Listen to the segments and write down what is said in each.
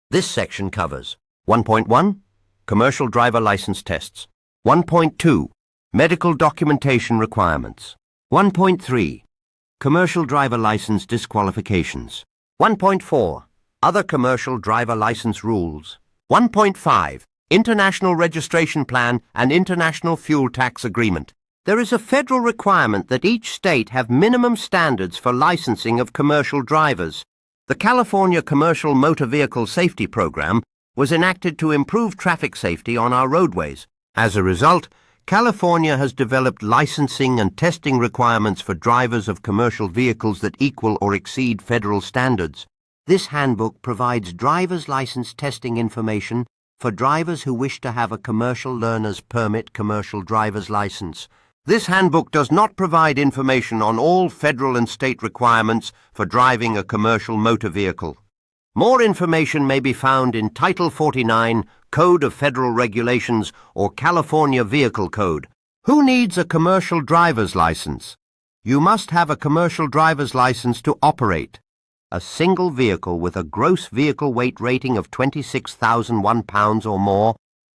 This section covers 1.1 Commercial Driver License Tests, 1.2 Medical Documentation Requirements, 1.3 Commercial Driver License Disqualifications, 1.4 Other Commercial Driver License Rules, 1.5 International Registration Plan and International Fuel Tax Agreement. There is a federal requirement that each state have minimum standards for licensing of commercial drivers. The California Commercial Motor Vehicle Safety Program was enacted to improve traffic safety on our roadways. As a result, California has developed licensing and testing requirements for drivers of commercial vehicles that equal or exceed federal standards. This handbook provides driver's license testing information for drivers who wish to have a commercial learner's permit commercial driver's license. This handbook does not provide information on all federal and state requirements for driving a commercial motor vehicle. More information may be found in Title 49, Code of Federal Regulations, or California Vehicle Code. Who needs a commercial driver's license? You must have a commercial driver's license to operate a single vehicle with a gross vehicle weight rating of 26,001 pounds or more,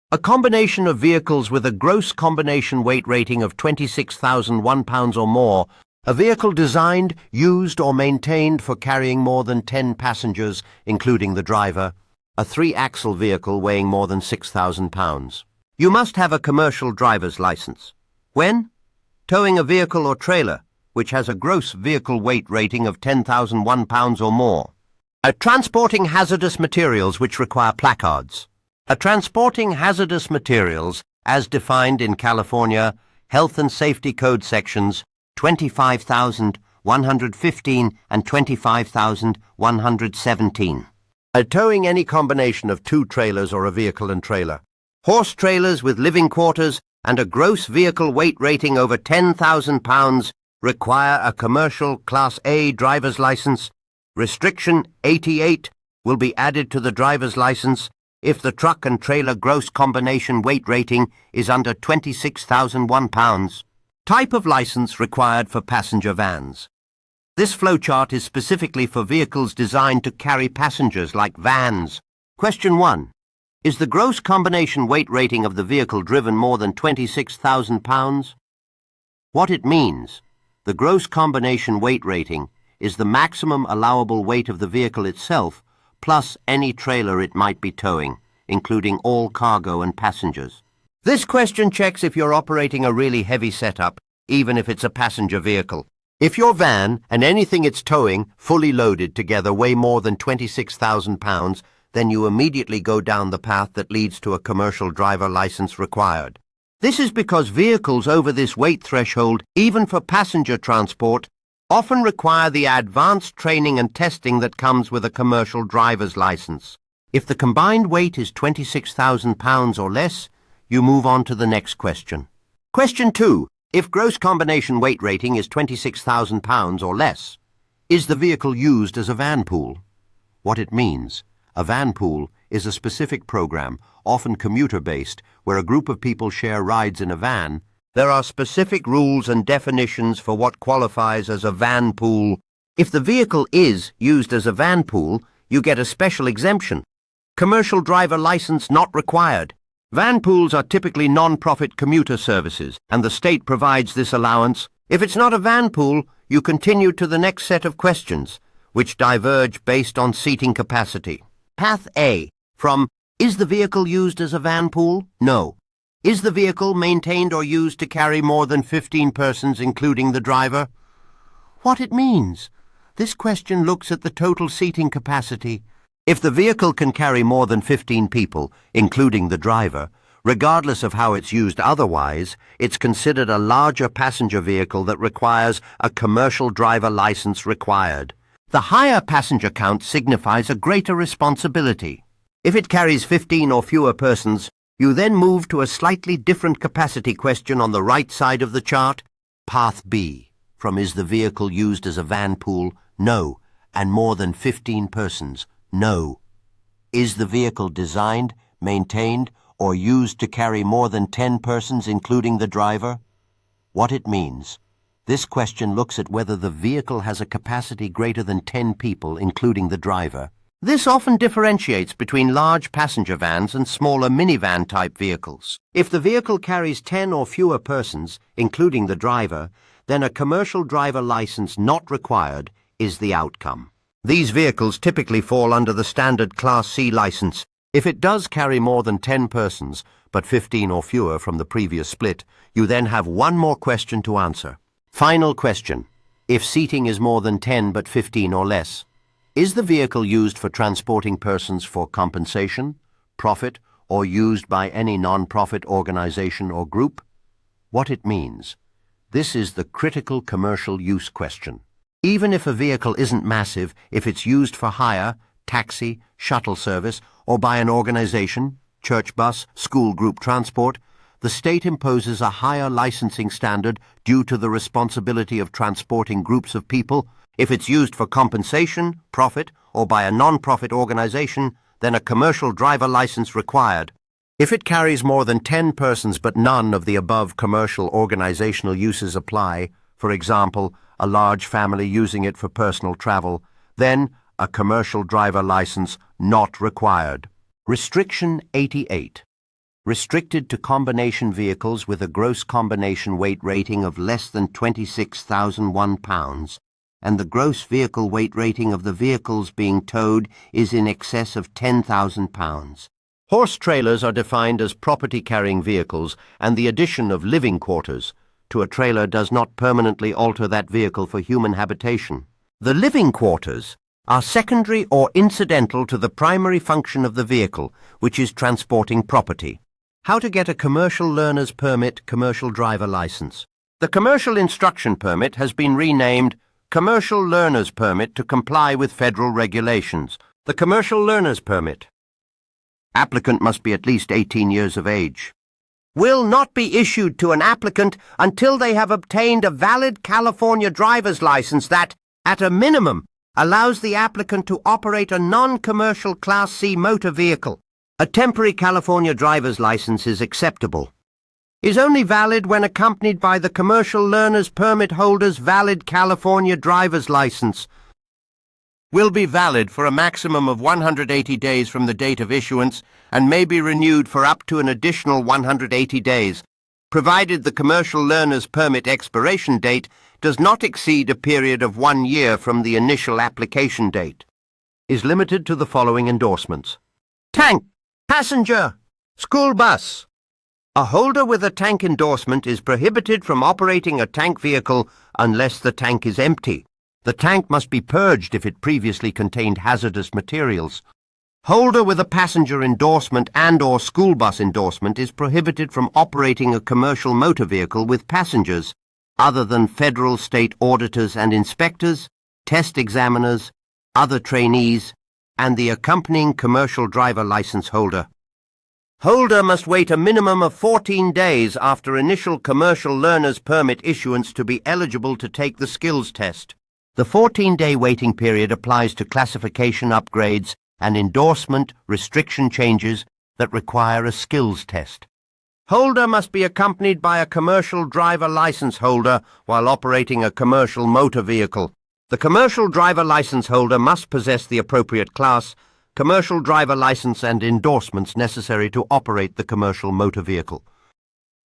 a combination of vehicles with a gross combination weight rating of 26,001 pounds or more, a vehicle designed, used or maintained for carrying more than 10 passengers, including the driver, a 3-axle vehicle weighing more than 6,000 pounds. You must have a commercial driver's license. When? Towing a vehicle or trailer, which has a gross vehicle weight rating of 10,001 pounds or more. Transporting hazardous materials which require placards. Transporting hazardous materials, as defined in California Health and Safety Code sections 25,115 and 25,117. Towing any combination of 2 trailers or a vehicle and trailer. Horse trailers with living quarters and a gross vehicle weight rating over 10,000 pounds require a commercial Class A driver's license. Restriction 88 will be added to the driver's license if the truck and trailer gross combination weight rating is under 26,001 pounds. Type of license required for passenger vans. This flowchart is specifically for vehicles designed to carry passengers like vans. Question 1. Is the gross combination weight rating of the vehicle driven more than 26,000 pounds? What it means, the gross combination weight rating is the maximum allowable weight of the vehicle itself plus any trailer it might be towing, including all cargo and passengers. This question checks if you're operating a really heavy setup, even if it's a passenger vehicle. If your van and anything it's towing, fully loaded together, weigh more than 26,000 pounds, then you immediately go down the path that leads to a commercial driver license required. This is because vehicles over this weight threshold, even for passenger transport, often require the advanced training and testing that comes with a commercial driver's license. If the combined weight is 26,000 pounds or less, you move on to the next question. Question 2. If gross combination weight rating is 26,000 pounds or less, is the vehicle used as a van pool? What it means, a van pool is a specific program, often commuter-based, where a group of people share rides in a van. There are specific rules and definitions for what qualifies as a van pool. If the vehicle is used as a van pool, you get a special exemption. Commercial driver license not required. Van pools are typically non-profit commuter services, and the state provides this allowance. If it's not a van pool, you continue to the next set of questions, which diverge based on seating capacity. Path A, from is the vehicle used as a van pool? No. Is the vehicle maintained or used to carry more than 15 persons, including the driver? What it means. This question looks at the total seating capacity. If the vehicle can carry more than 15 people, including the driver, regardless of how it's used otherwise, it's considered a larger passenger vehicle that requires a commercial driver license required. The higher passenger count signifies a greater responsibility. If it carries 15 or fewer persons, you then move to a slightly different capacity question on the right side of the chart. Path B, from is the vehicle used as a van pool? No. And more than 15 persons? No. Is the vehicle designed, maintained, or used to carry more than 10 persons, including the driver? What it means. This question looks at whether the vehicle has a capacity greater than 10 people, including the driver. This often differentiates between large passenger vans and smaller minivan-type vehicles. If the vehicle carries 10 or fewer persons, including the driver, then a commercial driver license not required is the outcome. These vehicles typically fall under the standard Class C license. If it does carry more than 10 persons, but 15 or fewer from the previous split, you then have one more question to answer. Final question. If seating is more than 10 but 15 or less, is the vehicle used for transporting persons for compensation, profit, or used by any non-profit organization or group? What it means. This is the critical commercial use question. Even if a vehicle isn't massive, if it's used for hire, taxi, shuttle service, or by an organization, church bus, school group transport, the state imposes a higher licensing standard due to the responsibility of transporting groups of people. If it's used for compensation, profit, or by a non-profit organization, then a commercial driver license required. If it carries more than 10 persons but none of the above commercial organizational uses apply, for example, a large family using it for personal travel, then a commercial driver license not required. Restriction 88. Restricted to combination vehicles with a gross combination weight rating of less than 26,001 pounds, and the gross vehicle weight rating of the vehicles being towed is in excess of 10,000 pounds. Horse trailers are defined as property-carrying vehicles, and the addition of living quarters to a trailer does not permanently alter that vehicle for human habitation. The living quarters are secondary or incidental to the primary function of the vehicle, which is transporting property. How to get a commercial learner's permit commercial driver license. The commercial instruction permit has been renamed Commercial Learner's Permit to comply with federal regulations. The Commercial Learner's Permit. Applicant must be at least 18 years of age. Will not be issued to an applicant until they have obtained a valid California driver's license that, at a minimum, allows the applicant to operate a non-commercial Class C motor vehicle. A temporary California driver's license is acceptable. Is only valid when accompanied by the commercial learner's permit holder's valid California driver's license. Will be valid for a maximum of 180 days from the date of issuance and may be renewed for up to an additional 180 days, provided the commercial learner's permit expiration date does not exceed a period of 1 year from the initial application date. Is limited to the following endorsements. Tank, passenger, school bus. A holder with a tank endorsement is prohibited from operating a tank vehicle unless the tank is empty. The tank must be purged if it previously contained hazardous materials. Holder with a passenger endorsement and/or school bus endorsement is prohibited from operating a commercial motor vehicle with passengers other than federal state auditors and inspectors, test examiners, other trainees, and the accompanying commercial driver license holder. Holder must wait a minimum of 14 days after initial commercial learner's permit issuance to be eligible to take the skills test. The 14-day waiting period applies to classification upgrades and endorsement restriction changes that require a skills test. Holder must be accompanied by a commercial driver license holder while operating a commercial motor vehicle. The commercial driver license holder must possess the appropriate class, commercial driver license and endorsements necessary to operate the commercial motor vehicle.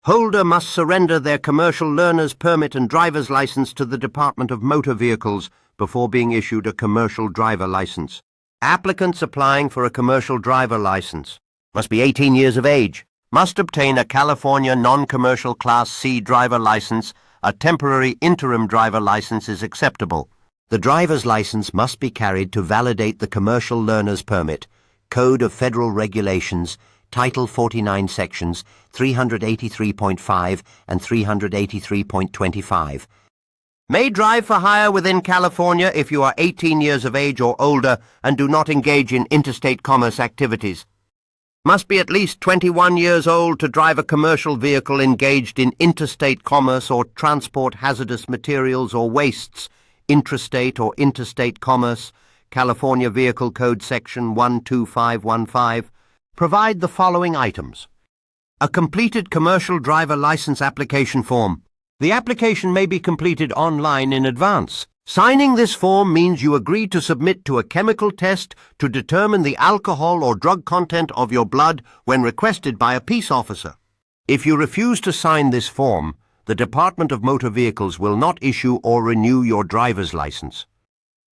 Holder must surrender their commercial learner's permit and driver's license to the Department of Motor Vehicles before being issued a commercial driver license. Applicants applying for a commercial driver license must be 18 years of age, must obtain a California non-commercial Class C driver license. A temporary interim driver license is acceptable. The driver's license must be carried to validate the commercial learner's permit, Code of Federal Regulations, Title 49 Sections 383.5 and 383.25. May drive for hire within California if you are 18 years of age or older and do not engage in interstate commerce activities. Must be at least 21 years old to drive a commercial vehicle engaged in interstate commerce or transport hazardous materials or wastes, intrastate or interstate commerce, California Vehicle Code Section 12515, provide the following items. A completed commercial driver license application form. The application may be completed online in advance. Signing this form means you agree to submit to a chemical test to determine the alcohol or drug content of your blood when requested by a peace officer. If you refuse to sign this form, the Department of Motor Vehicles will not issue or renew your driver's license.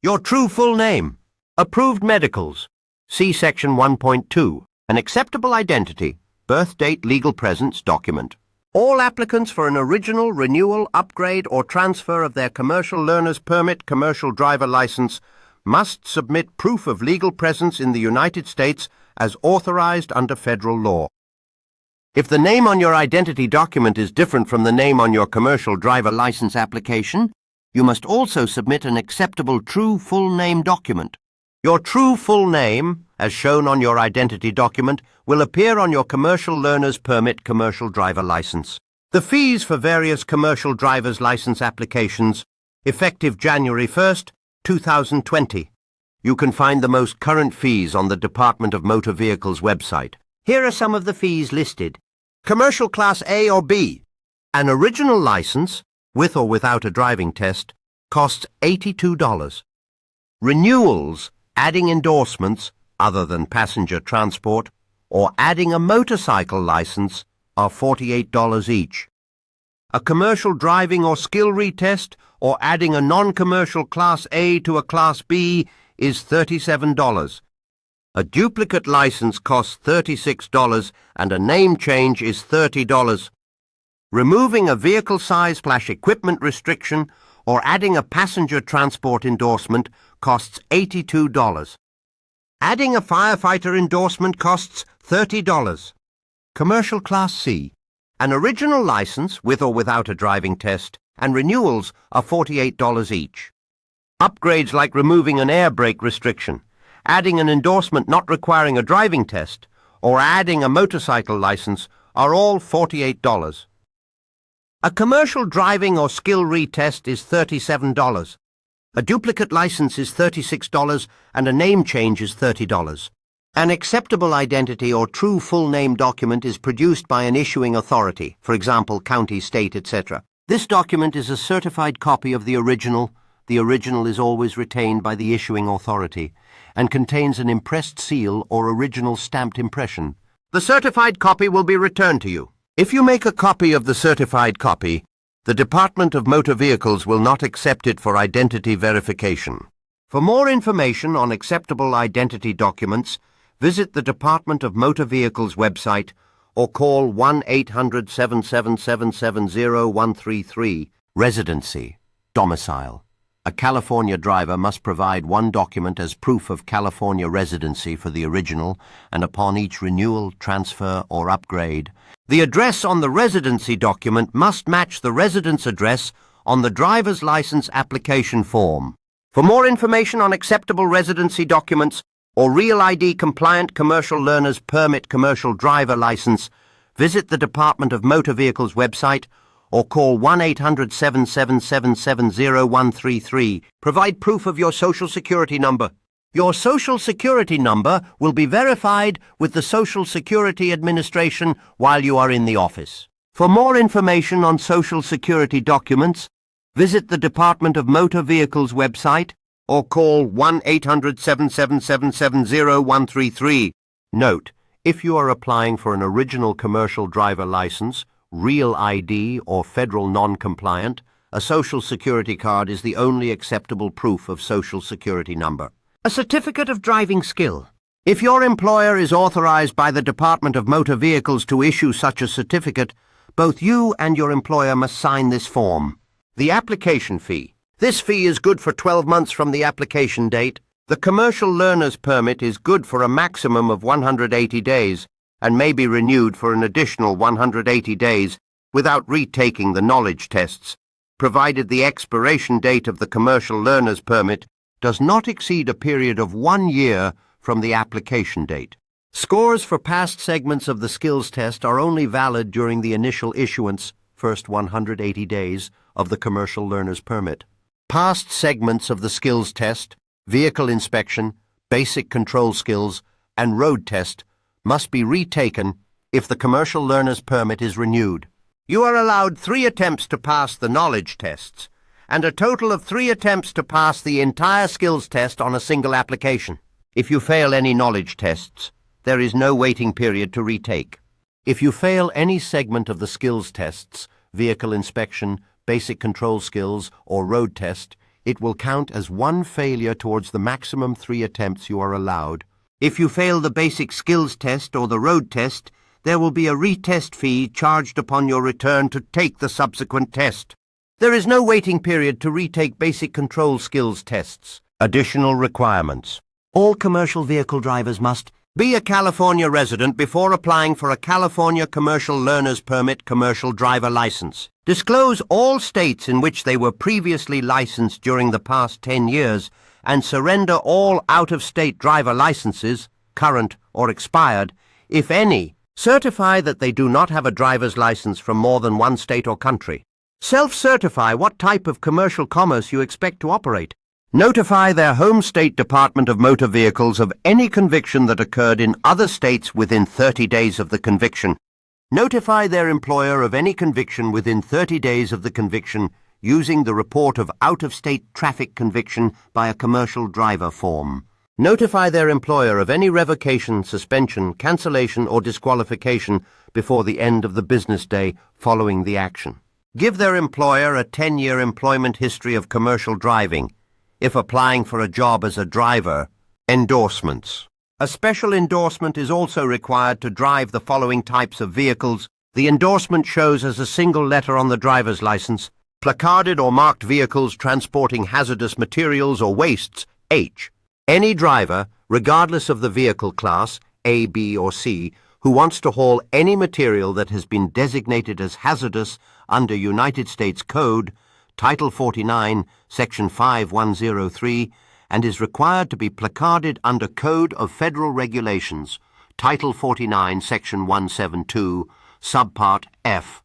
Your true full name. Approved medicals. See Section 1.2. An acceptable identity. Birth date, legal presence document. All applicants for an original, renewal, upgrade, or transfer of their commercial learner's permit, commercial driver license must submit proof of legal presence in the United States as authorized under federal law. If the name on your identity document is different from the name on your commercial driver license application, you must also submit an acceptable true full name document. Your true full name, as shown on your identity document, will appear on your commercial learner's permit, commercial driver license. The fees for various commercial driver's license applications, effective January 1st, 2020. You can find the most current fees on the Department of Motor Vehicles website. Here are some of the fees listed. Commercial Class A or B. An original license, with or without a driving test, costs $82. Renewals, adding endorsements, other than passenger transport, or adding a motorcycle license, are $48 each. A commercial driving or skill retest, or adding a non-commercial Class A to a Class B, is $37. A duplicate license costs $36 and a name change is $30. Removing a vehicle size/equipment restriction or adding a passenger transport endorsement costs $82. Adding a firefighter endorsement costs $30. Commercial Class C. An original license, with or without a driving test, and renewals are $48 each. Upgrades like removing an air brake restriction, adding an endorsement not requiring a driving test, or adding a motorcycle license are all $48. A commercial driving or skill retest is $37. A duplicate license is $36 and a name change is $30. An acceptable identity or true full name document is produced by an issuing authority, for example, county, state, etc. This document is a certified copy of the original. The original is always retained by the issuing authority and contains an impressed seal or original stamped impression. The certified copy will be returned to you. If you make a copy of the certified copy, the Department of Motor Vehicles will not accept it for identity verification. For more information on acceptable identity documents, visit the Department of Motor Vehicles website or call 1-800-777-70133. Residency, domicile. A California driver must provide one document as proof of California residency for the original and upon each renewal, transfer, or upgrade. The address on the residency document must match the residence address on the driver's license application form. For more information on acceptable residency documents or Real ID compliant commercial learner's permit commercial driver license, visit the Department of Motor Vehicles website or call 1-800-777-70133. Provide proof of your Social Security number. Your Social Security number will be verified with the Social Security Administration while you are in the office. For more information on Social Security documents, visit the Department of Motor Vehicles website or call 1-800-777-70133. Note, if you are applying for an original commercial driver license, Real ID, or federal non-compliant, a Social Security card is the only acceptable proof of Social Security number. A certificate of driving skill. If your employer is authorized by the Department of Motor Vehicles to issue such a certificate, both you and your employer must sign this form. The application fee. This fee is good for 12 months from the application date. The commercial learner's permit is good for a maximum of 180 days and may be renewed for an additional 180 days without retaking the knowledge tests, provided the expiration date of the commercial learner's permit does not exceed a period of 1 year from the application date. Scores for past segments of the skills test are only valid during the initial issuance, first 180 days, of the commercial learner's permit. Past segments of the skills test, vehicle inspection, basic control skills, and road test must be retaken if the commercial learner's permit is renewed. You are allowed 3 attempts to pass the knowledge tests and a total of 3 attempts to pass the entire skills test on a single application. If you fail any knowledge tests, there is no waiting period to retake. If you fail any segment of the skills tests, vehicle inspection, basic control skills, or road test, it will count as one failure towards the maximum 3 attempts you are allowed. If you fail the basic skills test or the road test, there will be a retest fee charged upon your return to take the subsequent test. There is no waiting period to retake basic control skills tests. Additional requirements. All commercial vehicle drivers must be a California resident before applying for a California Commercial Learner's Permit commercial driver license. Disclose all states in which they were previously licensed during the past 10 years and surrender all out-of-state driver licenses, current or expired, if any. Certify that they do not have a driver's license from more than one state or country. Self-certify what type of commercial commerce you expect to operate. Notify their home state Department of Motor Vehicles of any conviction that occurred in other states within 30 days of the conviction. Notify their employer of any conviction within 30 days of the conviction using the report of out-of-state traffic conviction by a commercial driver form. Notify their employer of any revocation, suspension, cancellation, or disqualification before the end of the business day following the action. Give their employer a 10-year employment history of commercial driving. If applying for a job as a driver, endorsements. A special endorsement is also required to drive the following types of vehicles. The endorsement shows as a single letter on the driver's license, placarded or marked vehicles transporting hazardous materials or wastes, H. Any driver, regardless of the vehicle class, A, B, or C, who wants to haul any material that has been designated as hazardous under United States Code, Title 49, Section 5103, and is required to be placarded under Code of Federal Regulations, Title 49, Section 172, Subpart F,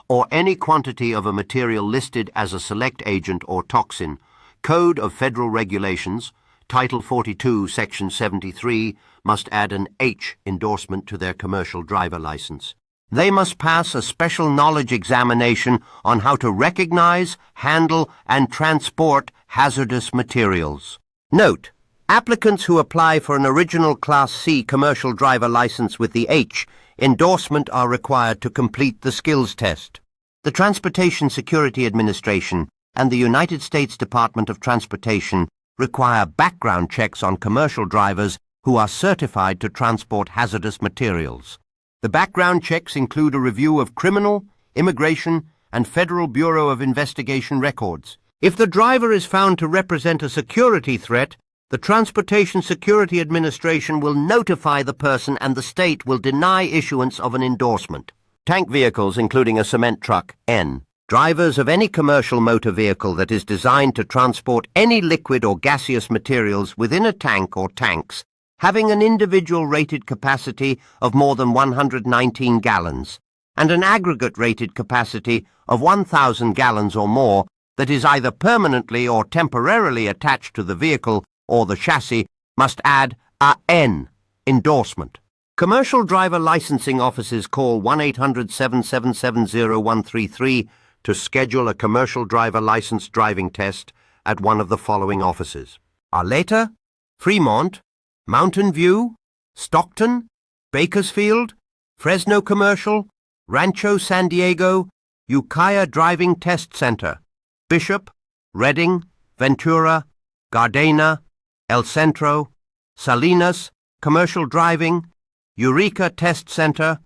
or any quantity of a material listed as a select agent or toxin, Code of Federal Regulations, Title 42, Section 73, must add an H endorsement to their commercial driver license. They must pass a special knowledge examination on how to recognize, handle, and transport hazardous materials. Note: applicants who apply for an original Class C commercial driver license with the H endorsement are required to complete the skills test. The Transportation Security Administration and the United States Department of Transportation require background checks on commercial drivers who are certified to transport hazardous materials. The background checks include a review of criminal, immigration, and Federal Bureau of Investigation records. If the driver is found to represent a security threat, the Transportation Security Administration will notify the person and the state will deny issuance of an endorsement. Tank vehicles, including a cement truck, N. Drivers of any commercial motor vehicle that is designed to transport any liquid or gaseous materials within a tank or tanks, having an individual rated capacity of more than 119 gallons, and an aggregate rated capacity of 1,000 gallons or more that is either permanently or temporarily attached to the vehicle or the chassis, must add a N endorsement. Commercial driver licensing offices call 1-800-777-0133 to schedule a commercial driver license driving test at one of the following offices: Arleta, Fremont, Mountain View, Stockton, Bakersfield, Fresno Commercial, Rancho San Diego, Ukiah Driving Test Center, Bishop, Redding, Ventura, Gardena, El Centro, Salinas, Commercial Driving, Eureka Test Center,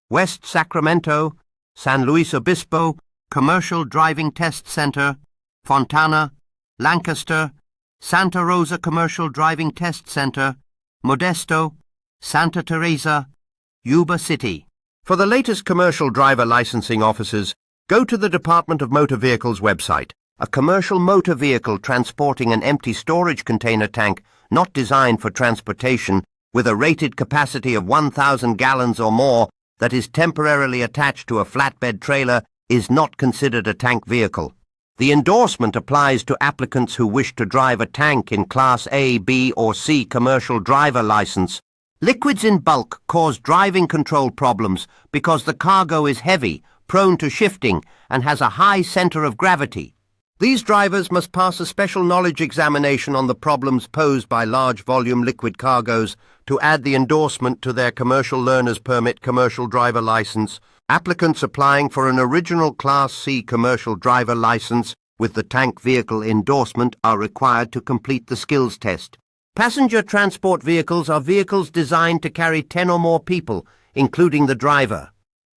West Sacramento, San Luis Obispo, Commercial Driving Test Center, Fontana, Lancaster, Santa Rosa Commercial Driving Test Center, Modesto, Santa Teresa, Yuba City. For the latest commercial driver licensing offices, go to the Department of Motor Vehicles website. A commercial motor vehicle transporting an empty storage container tank not designed for transportation with a rated capacity of 1,000 gallons or more that is temporarily attached to a flatbed trailer is not considered a tank vehicle. The endorsement applies to applicants who wish to drive a tank in Class A, B, or C commercial driver license. Liquids in bulk cause driving control problems because the cargo is heavy, prone to shifting, and has a high center of gravity. These drivers must pass a special knowledge examination on the problems posed by large volume liquid cargoes to add the endorsement to their commercial learner's permit commercial driver license. Applicants applying for an original Class C commercial driver license with the tank vehicle endorsement are required to complete the skills test. Passenger transport vehicles are vehicles designed to carry 10 or more people, including the driver.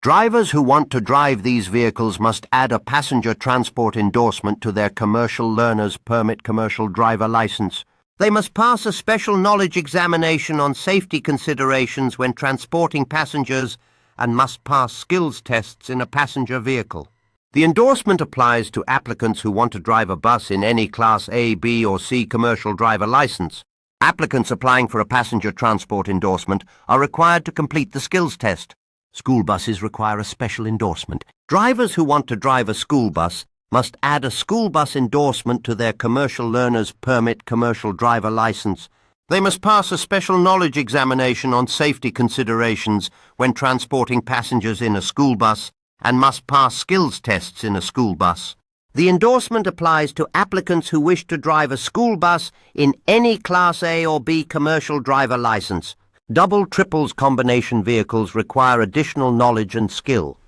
Drivers who want to drive these vehicles must add a passenger transport endorsement to their commercial learner's permit commercial driver license. They must pass a special knowledge examination on safety considerations when transporting passengers and must pass skills tests in a passenger vehicle. The endorsement applies to applicants who want to drive a bus in any Class A, B or C commercial driver license. Applicants applying for a passenger transport endorsement are required to complete the skills test. School buses require a special endorsement. Drivers who want to drive a school bus must add a school bus endorsement to their commercial learner's permit commercial driver license. They must pass a special knowledge examination on safety considerations when transporting passengers in a school bus and must pass skills tests in a school bus. The endorsement applies to applicants who wish to drive a school bus in any Class A or B commercial driver license. Double triples combination vehicles require additional knowledge and skill.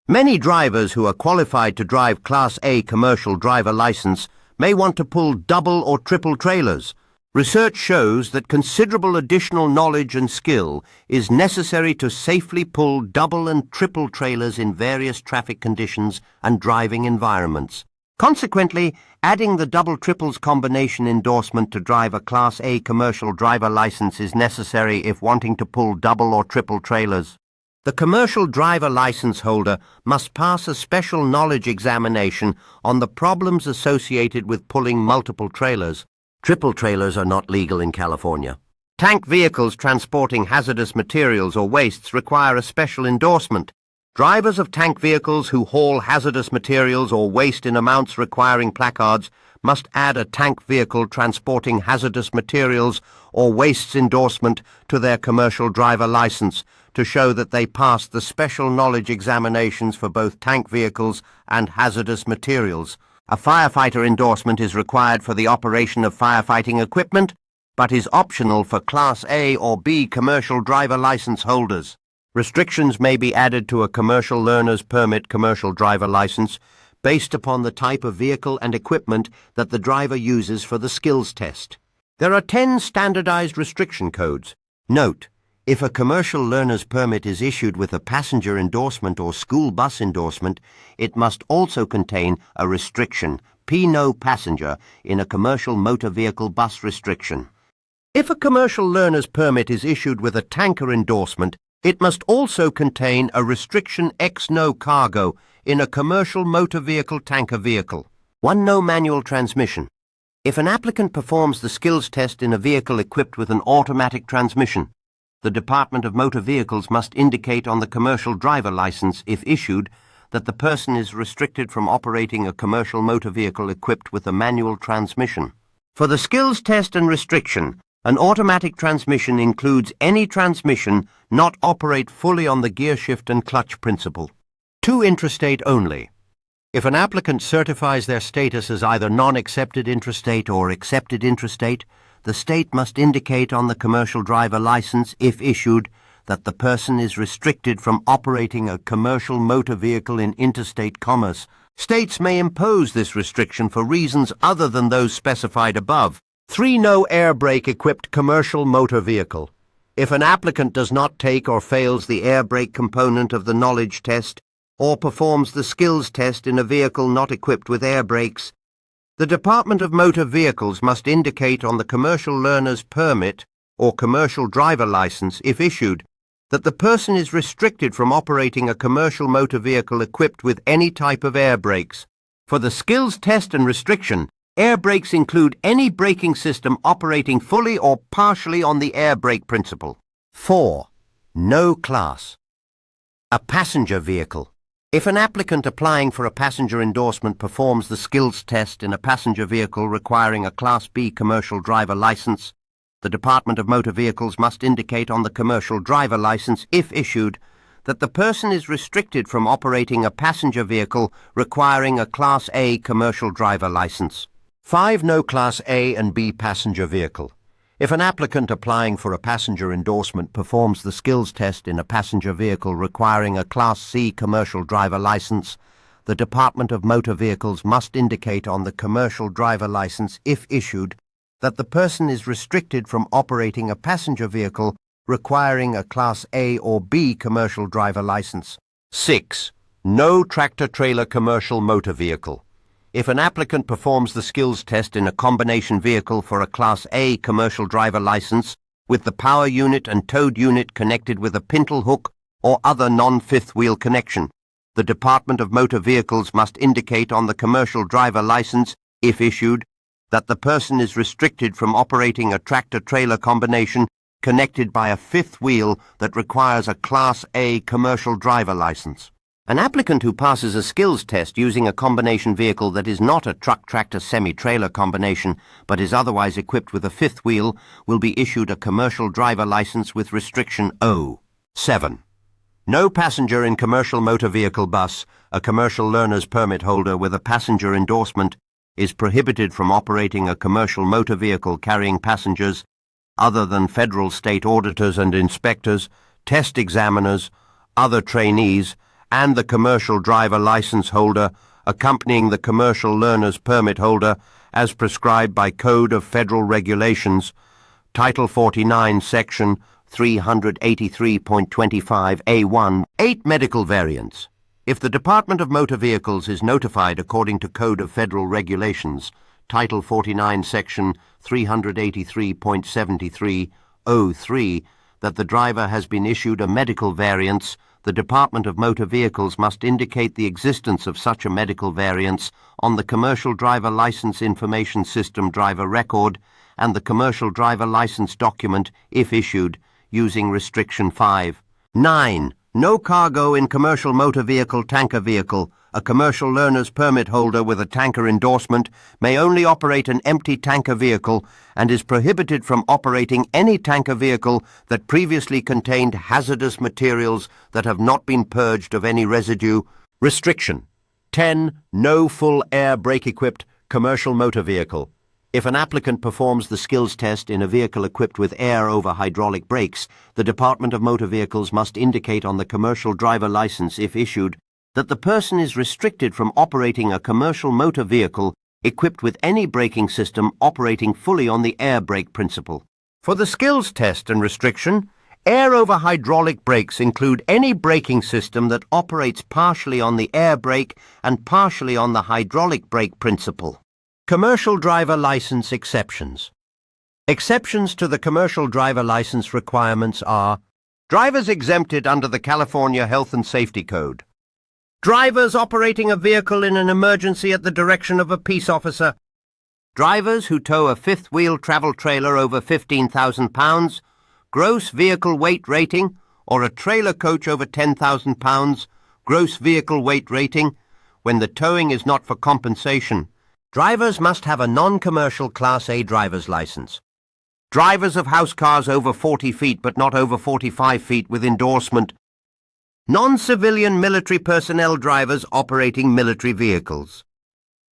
Many drivers who are qualified to drive Class A commercial driver license may want to pull double or triple trailers. Research shows that considerable additional knowledge and skill is necessary to safely pull double and triple trailers in various traffic conditions and driving environments. Consequently, adding the double-triples combination endorsement to drive a Class A commercial driver license is necessary if wanting to pull double or triple trailers. The commercial driver license holder must pass a special knowledge examination on the problems associated with pulling multiple trailers. Triple trailers are not legal in California. Tank vehicles transporting hazardous materials or wastes require a special endorsement. Drivers of tank vehicles who haul hazardous materials or waste in amounts requiring placards must add a tank vehicle transporting hazardous materials or wastes endorsement to their commercial driver license to show that they passed the special knowledge examinations for both tank vehicles and hazardous materials. A firefighter endorsement is required for the operation of firefighting equipment, but is optional for Class A or B commercial driver license holders. Restrictions may be added to a commercial learner's permit commercial driver license based upon the type of vehicle and equipment that the driver uses for the skills test. There are 10 standardized restriction codes. Note, if a commercial learner's permit is issued with a passenger endorsement or school bus endorsement, it must also contain a restriction, P no passenger, in a commercial motor vehicle bus restriction. If a commercial learner's permit is issued with a tanker endorsement, it must also contain a restriction X no cargo in a commercial motor vehicle tanker vehicle. 1 no manual transmission. If an applicant performs the skills test in a vehicle equipped with an automatic transmission, the Department of Motor Vehicles must indicate on the commercial driver license, if issued, that the person is restricted from operating a commercial motor vehicle equipped with a manual transmission. For the skills test and restriction, an automatic transmission includes any transmission not operate fully on the gear shift and clutch principle. 2 intrastate only. If an applicant certifies their status as either non-accepted intrastate or accepted intrastate, the state must indicate on the commercial driver license, if issued, that the person is restricted from operating a commercial motor vehicle in interstate commerce. States may impose this restriction for reasons other than those specified above. 3 no air brake equipped commercial motor vehicle. If an applicant does not take or fails the air brake component of the knowledge test or performs the skills test in a vehicle not equipped with air brakes, the Department of Motor Vehicles must indicate on the commercial learner's permit or commercial driver license, if issued, that the person is restricted from operating a commercial motor vehicle equipped with any type of air brakes. For the skills test and restriction, air brakes include any braking system operating fully or partially on the air brake principle. 4. No class. A passenger vehicle. If an applicant applying for a passenger endorsement performs the skills test in a passenger vehicle requiring a Class B commercial driver license, the Department of Motor Vehicles must indicate on the commercial driver license, if issued, that the person is restricted from operating a passenger vehicle requiring a Class A commercial driver license. 5. No Class A and B passenger vehicle. If an applicant applying for a passenger endorsement performs the skills test in a passenger vehicle requiring a Class C commercial driver license, the Department of Motor Vehicles must indicate on the commercial driver license, if issued, that the person is restricted from operating a passenger vehicle requiring a Class A or B commercial driver license. 6. No tractor-trailer commercial motor vehicle. If an applicant performs the skills test in a combination vehicle for a Class A commercial driver license with the power unit and towed unit connected with a pintle hook or other non-fifth wheel connection, the Department of Motor Vehicles must indicate on the commercial driver license, if issued, that the person is restricted from operating a tractor-trailer combination connected by a fifth wheel that requires a Class A commercial driver license. An applicant who passes a skills test using a combination vehicle that is not a truck-tractor semi-trailer combination but is otherwise equipped with a fifth wheel will be issued a commercial driver license with restriction O. 7. No passenger in commercial motor vehicle bus, a commercial learner's permit holder with a passenger endorsement, is prohibited from operating a commercial motor vehicle carrying passengers other than federal state auditors and inspectors, test examiners, other trainees, and the commercial driver license holder accompanying the commercial learner's permit holder as prescribed by Code of Federal Regulations, Title 49, Section 383.25A1, 8 medical variants. If the Department of Motor Vehicles is notified according to Code of Federal Regulations, Title 49, Section 383.73.03, that the driver has been issued a medical variance, the Department of Motor Vehicles must indicate the existence of such a medical variance on the Commercial Driver License Information System driver record and the Commercial Driver License document, if issued, using Restriction 5. 9. No cargo in commercial motor vehicle tanker vehicle. A commercial learner's permit holder with a tanker endorsement may only operate an empty tanker vehicle and is prohibited from operating any tanker vehicle that previously contained hazardous materials that have not been purged of any residue. Restriction. 10. No full air brake-equipped commercial motor vehicle. If an applicant performs the skills test in a vehicle equipped with air over hydraulic brakes, the Department of Motor Vehicles must indicate on the commercial driver license, if issued, that the person is restricted from operating a commercial motor vehicle equipped with any braking system operating fully on the air brake principle. For the skills test and restriction, air over hydraulic brakes include any braking system that operates partially on the air brake and partially on the hydraulic brake principle. Commercial driver license exceptions. Exceptions to the commercial driver license requirements are drivers exempted under the California Health and Safety Code, drivers operating a vehicle in an emergency at the direction of a peace officer, drivers who tow a fifth-wheel travel trailer over 15,000 pounds, gross vehicle weight rating, or a trailer coach over 10,000 pounds, gross vehicle weight rating, when the towing is not for compensation. Drivers must have a non-commercial Class A driver's license. Drivers of house cars over 40 feet but not over 45 feet with endorsement. Non-civilian military personnel drivers operating military vehicles.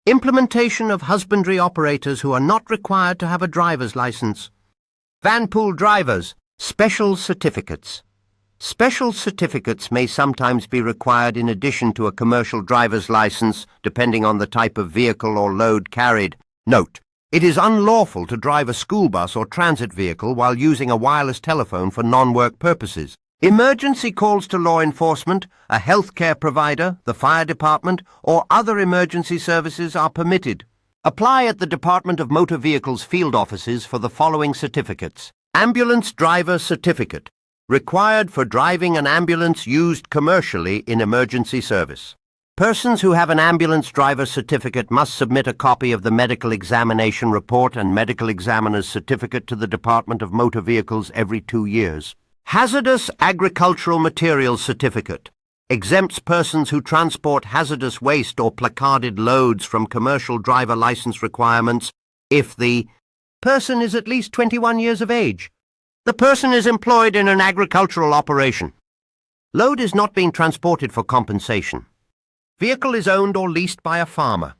Implementation of husbandry operators who are not required to have a driver's license. Vanpool drivers. Special certificates. Special certificates may sometimes be required in addition to a commercial driver's license, depending on the type of vehicle or load carried. Note: it is unlawful to drive a school bus or transit vehicle while using a wireless telephone for non-work purposes. Emergency calls to law enforcement, a healthcare provider, the fire department, or other emergency services are permitted. Apply at the Department of Motor Vehicles field offices for the following certificates. Ambulance driver certificate. Required for driving an ambulance used commercially in emergency service. Persons who have an ambulance driver certificate must submit a copy of the medical examination report and medical examiner's certificate to the Department of Motor Vehicles every 2 years. Hazardous agricultural materials certificate. Exempts persons who transport hazardous waste or placarded loads from commercial driver license requirements if the person is at least 21 years of age. The person is employed in an agricultural operation. Load is not being transported for compensation. Vehicle is owned or leased by a farmer.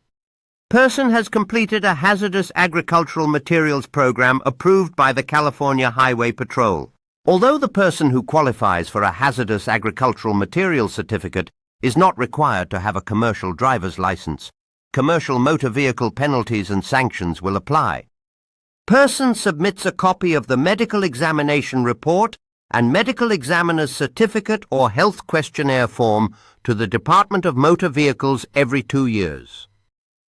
Person has completed a hazardous agricultural materials program approved by the California Highway Patrol. Although the person who qualifies for a hazardous agricultural materials certificate is not required to have a commercial driver's license, commercial motor vehicle penalties and sanctions will apply. Person submits a copy of the medical examination report and medical examiner's certificate or health questionnaire form to the Department of Motor Vehicles every 2 years.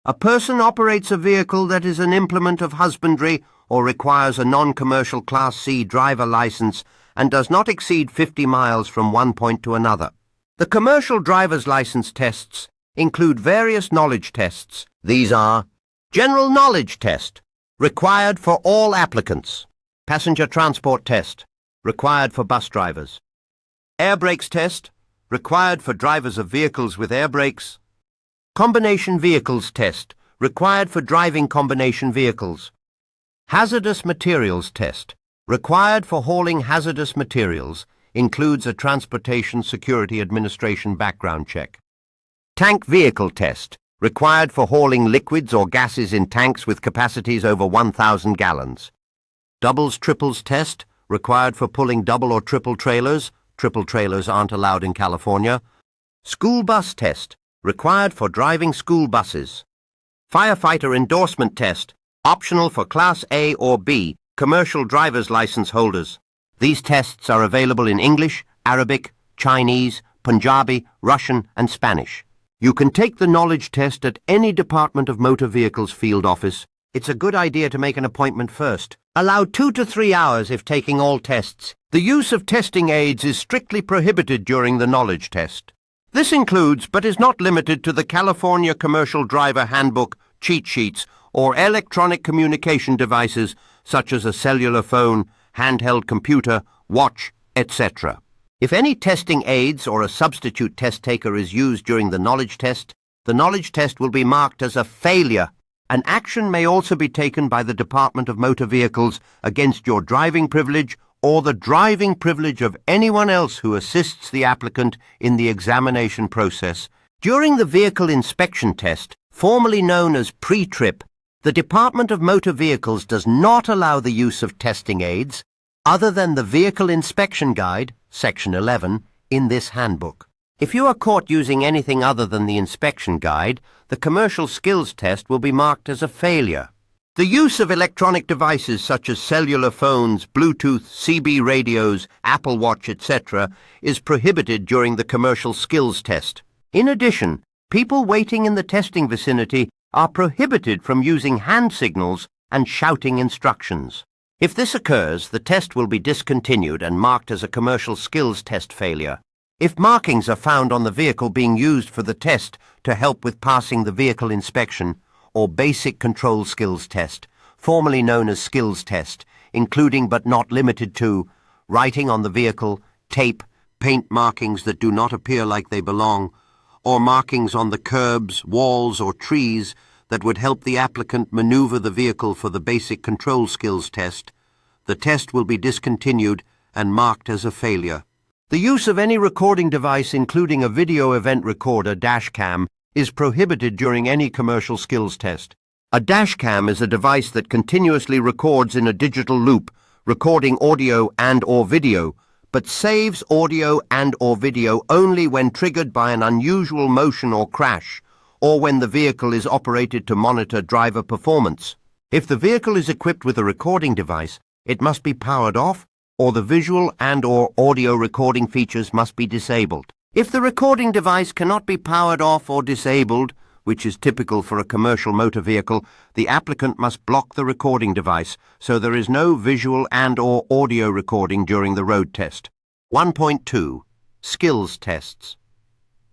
A person operates a vehicle that is an implement of husbandry or requires a non-commercial Class C driver license and does not exceed 50 miles from one point to another. The commercial driver's license tests include various knowledge tests. These are General Knowledge Test, required for all applicants. Passenger Transport Test, required for bus drivers. Air Brakes Test, required for drivers of vehicles with air brakes. Combination Vehicles Test, required for driving combination vehicles. Hazardous Materials Test, required for hauling hazardous materials, includes a Transportation Security Administration background check. Tank Vehicle Test, required for hauling liquids or gases in tanks with capacities over 1,000 gallons. Doubles Triples Test, required for pulling double or triple trailers. Triple trailers aren't allowed in California. School Bus Test, required for driving school buses. Firefighter Endorsement Test, optional for Class A or B commercial driver's license holders. These tests are available in English, Arabic, Chinese, Punjabi, Russian, and Spanish. You can take the knowledge test at any Department of Motor Vehicles field office. It's a good idea to make an appointment first. Allow 2 to 3 hours if taking all tests. The use of testing aids is strictly prohibited during the knowledge test. This includes, but is not limited to, the California Commercial Driver Handbook, cheat sheets, or electronic communication devices such as a cellular phone, handheld computer, watch, etc. If any testing aids or a substitute test taker is used during the knowledge test will be marked as a failure. An action may also be taken by the Department of Motor Vehicles against your driving privilege or the driving privilege of anyone else who assists the applicant in the examination process. During the vehicle inspection test, formerly known as pre-trip, the Department of Motor Vehicles does not allow the use of testing aids other than the Vehicle Inspection Guide, Section 11, in this handbook. If you are caught using anything other than the inspection guide, the commercial skills test will be marked as a failure. The use of electronic devices such as cellular phones, Bluetooth, CB radios, Apple Watch, etc. is prohibited during the commercial skills test. In addition, people waiting in the testing vicinity are prohibited from using hand signals and shouting instructions. If this occurs, the test will be discontinued and marked as a commercial skills test failure. If markings are found on the vehicle being used for the test to help with passing the vehicle inspection, or basic control skills test, formerly known as skills test, including but not limited to writing on the vehicle, tape, paint markings that do not appear like they belong, or markings on the curbs, walls, or trees that would help the applicant maneuver the vehicle for the basic control skills test, the test will be discontinued and marked as a failure. The use of any recording device, including a video event recorder, dashcam, is prohibited during any commercial skills test. A dashcam is a device that continuously records in a digital loop, recording audio and/or video, but saves audio and/or video only when triggered by an unusual motion or crash, or when the vehicle is operated to monitor driver performance. If the vehicle is equipped with a recording device, it must be powered off, or the visual and/or audio recording features must be disabled. If the recording device cannot be powered off or disabled, which is typical for a commercial motor vehicle, the applicant must block the recording device so there is no visual and/or audio recording during the road test. 1.2. Skills tests.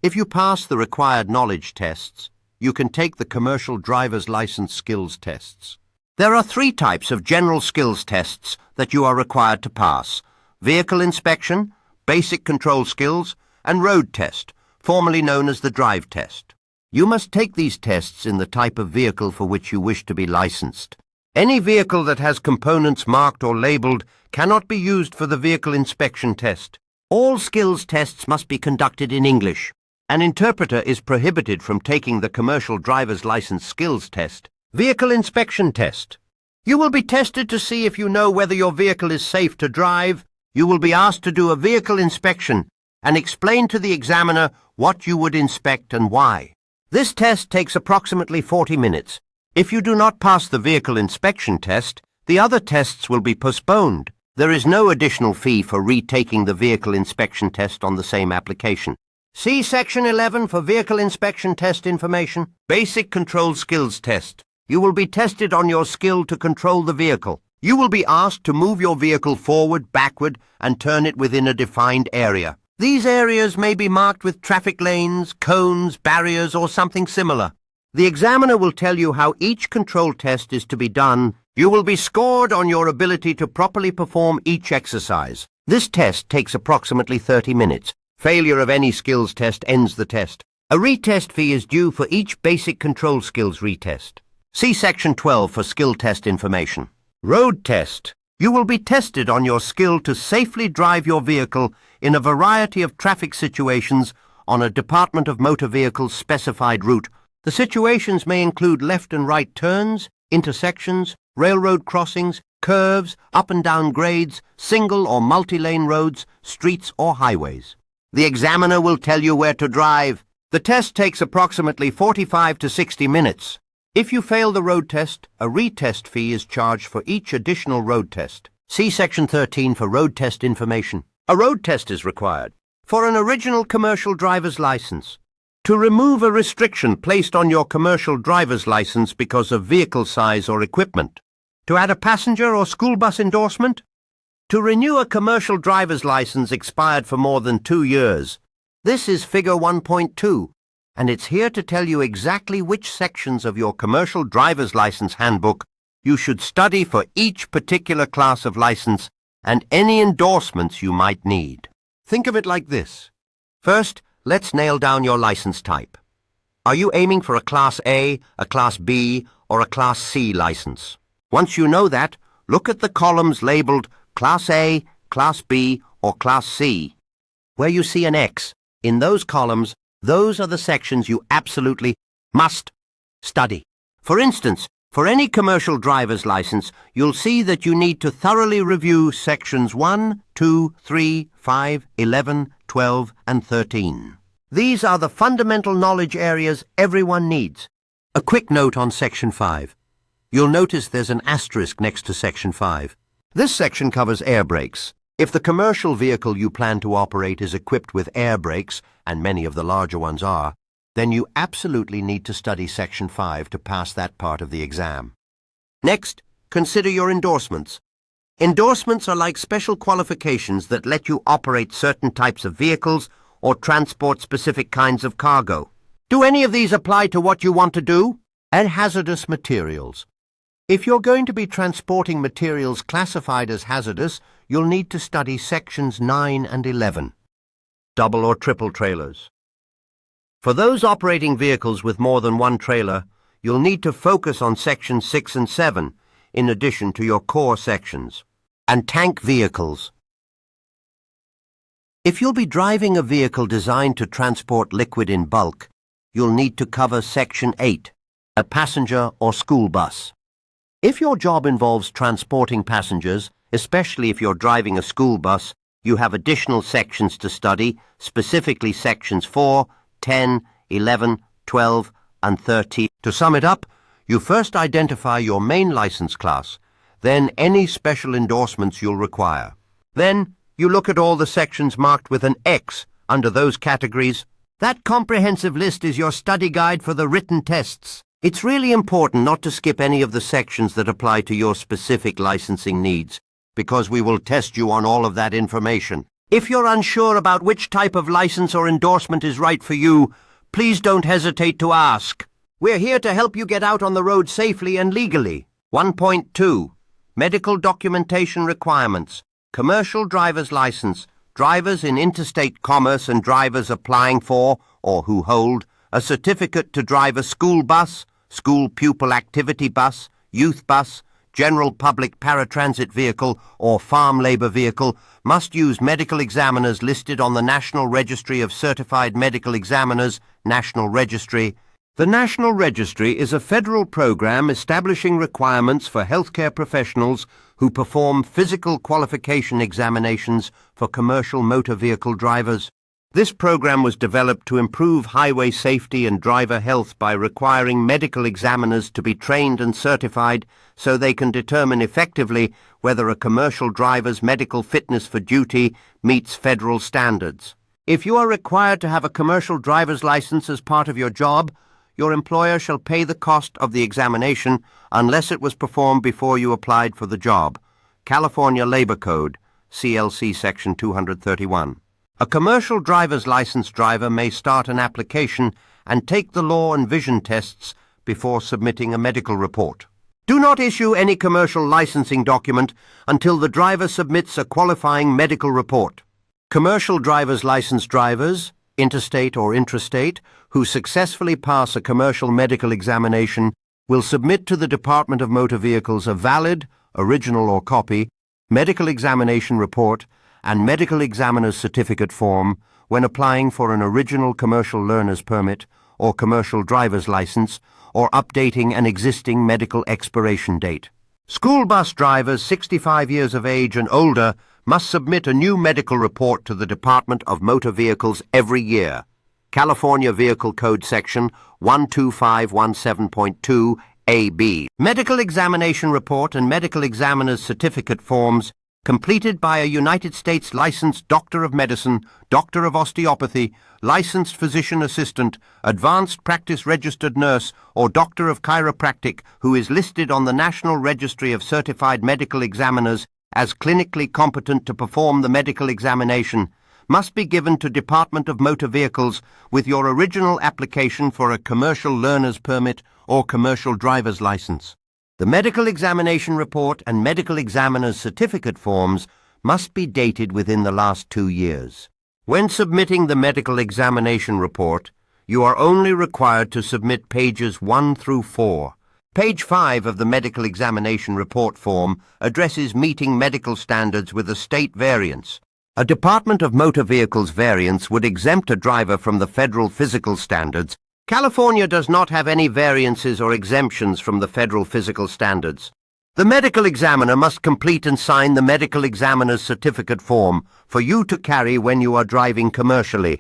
If you pass the required knowledge tests, you can take the commercial driver's license skills tests. There are 3 types of general skills tests that you are required to pass: vehicle inspection, basic control skills, and road test, formerly known as the drive test. You must take these tests in the type of vehicle for which you wish to be licensed. Any vehicle that has components marked or labeled cannot be used for the vehicle inspection test. All skills tests must be conducted in English. An interpreter is prohibited from taking the commercial driver's license skills test. Vehicle inspection test. You will be tested to see if you know whether your vehicle is safe to drive. You will be asked to do a vehicle inspection and explain to the examiner what you would inspect and why. This test takes approximately 40 minutes. If you do not pass the vehicle inspection test, the other tests will be postponed. There is no additional fee for retaking the vehicle inspection test on the same application. See Section 11 for vehicle inspection test information. Basic control skills test. You will be tested on your skill to control the vehicle. You will be asked to move your vehicle forward, backward, and turn it within a defined area. These areas may be marked with traffic lanes, cones, barriers, or something similar. The examiner will tell you how each control test is to be done. You will be scored on your ability to properly perform each exercise. This test takes approximately 30 minutes. Failure of any skills test ends the test. A retest fee is due for each basic control skills retest. See Section 12 for skill test information. Road test. You will be tested on your skill to safely drive your vehicle in a variety of traffic situations on a Department of Motor Vehicles specified route. The situations may include left and right turns, intersections, railroad crossings, curves, up and down grades, single or multi-lane roads, streets or highways. The examiner will tell you where to drive. The test takes approximately 45 to 60 minutes. If you fail the road test, a retest fee is charged for each additional road test. See Section 13 for road test information. A road test is required for an original commercial driver's license. To remove a restriction placed on your commercial driver's license because of vehicle size or equipment. To add a passenger or school bus endorsement. To renew a commercial driver's license expired for more than 2 years. This is Figure 1.2, and it's here to tell you exactly which sections of your commercial driver's license handbook you should study for each particular class of license and any endorsements you might need. Think of it like this. First, let's nail down your license type. Are you aiming for a Class A, a Class B, or a Class C license? Once you know that, look at the columns labeled Class A, Class B, or Class C. Where you see an X, in those columns, those are the sections you absolutely must study. For instance, for any commercial driver's license, you'll see that you need to thoroughly review Sections 1, 2, 3, 5, 11, 12, and 13. These are the fundamental knowledge areas everyone needs. A quick note on Section 5. You'll notice there's an asterisk next to Section 5. This section covers air brakes. If the commercial vehicle you plan to operate is equipped with air brakes, and many of the larger ones are, then you absolutely need to study Section 5 to pass that part of the exam. Next, consider your endorsements. Endorsements are like special qualifications that let you operate certain types of vehicles or transport specific kinds of cargo. Do any of these apply to what you want to do? And hazardous materials. If you're going to be transporting materials classified as hazardous, you'll need to study Sections 9 and 11. Double or triple trailers. For those operating vehicles with more than one trailer, you'll need to focus on Sections 6 and 7, in addition to your core sections. And tank vehicles. If you'll be driving a vehicle designed to transport liquid in bulk, you'll need to cover Section 8, a passenger or school bus. If your job involves transporting passengers, especially if you're driving a school bus, you have additional sections to study, specifically Sections 4, 10, 11, 12, and 13. To sum it up, you first identify your main license class, then any special endorsements you'll require. Then you look at all the sections marked with an X under those categories. That comprehensive list is your study guide for the written tests. It's really important not to skip any of the sections that apply to your specific licensing needs, because we will test you on all of that information. If you're unsure about which type of license or endorsement is right for you, please don't hesitate to ask. We're here to help you get out on the road safely and legally. 1.2. Medical documentation requirements. Commercial driver's license. Drivers in interstate commerce and drivers applying for, or who hold, a certificate to drive a school bus, school pupil activity bus, youth bus, general public paratransit vehicle, or farm labor vehicle must use medical examiners listed on the National Registry of Certified Medical Examiners, National Registry. The National Registry is a federal program establishing requirements for healthcare professionals who perform physical qualification examinations for commercial motor vehicle drivers. This program was developed to improve highway safety and driver health by requiring medical examiners to be trained and certified so they can determine effectively whether a commercial driver's medical fitness for duty meets federal standards. If you are required to have a commercial driver's license as part of your job, your employer shall pay the cost of the examination unless it was performed before you applied for the job. California Labor Code, CLC Section 231. A commercial driver's license driver may start an application and take the law and vision tests before submitting a medical report. Do not issue any commercial licensing document until the driver submits a qualifying medical report. Commercial driver's license drivers, interstate or intrastate, who successfully pass a commercial medical examination will submit to the Department of Motor Vehicles a valid, original or copy, medical examination report and medical examiner's certificate form when applying for an original commercial learner's permit or commercial driver's license or updating an existing medical expiration date. School bus drivers 65 years of age and older must submit a new medical report to the Department of Motor Vehicles every year. California Vehicle Code Section 12517.2 AB. Medical examination report and medical examiner's certificate forms completed by a United States licensed doctor of medicine, doctor of osteopathy, licensed physician assistant, advanced practice registered nurse, or doctor of chiropractic who is listed on the National Registry of Certified Medical Examiners as clinically competent to perform the medical examination must be given to Department of Motor Vehicles with your original application for a commercial learner's permit or commercial driver's license. The medical examination report and medical examiner's certificate forms must be dated within the last 2 years. When submitting the medical examination report, you are only required to submit pages 1 through 4. Page 5 of the medical examination report form addresses meeting medical standards with a state variance. A Department of Motor Vehicles variance would exempt a driver from the federal physical standards. California does not have any variances or exemptions from the federal physical standards. The medical examiner must complete and sign the medical examiner's certificate form for you to carry when you are driving commercially.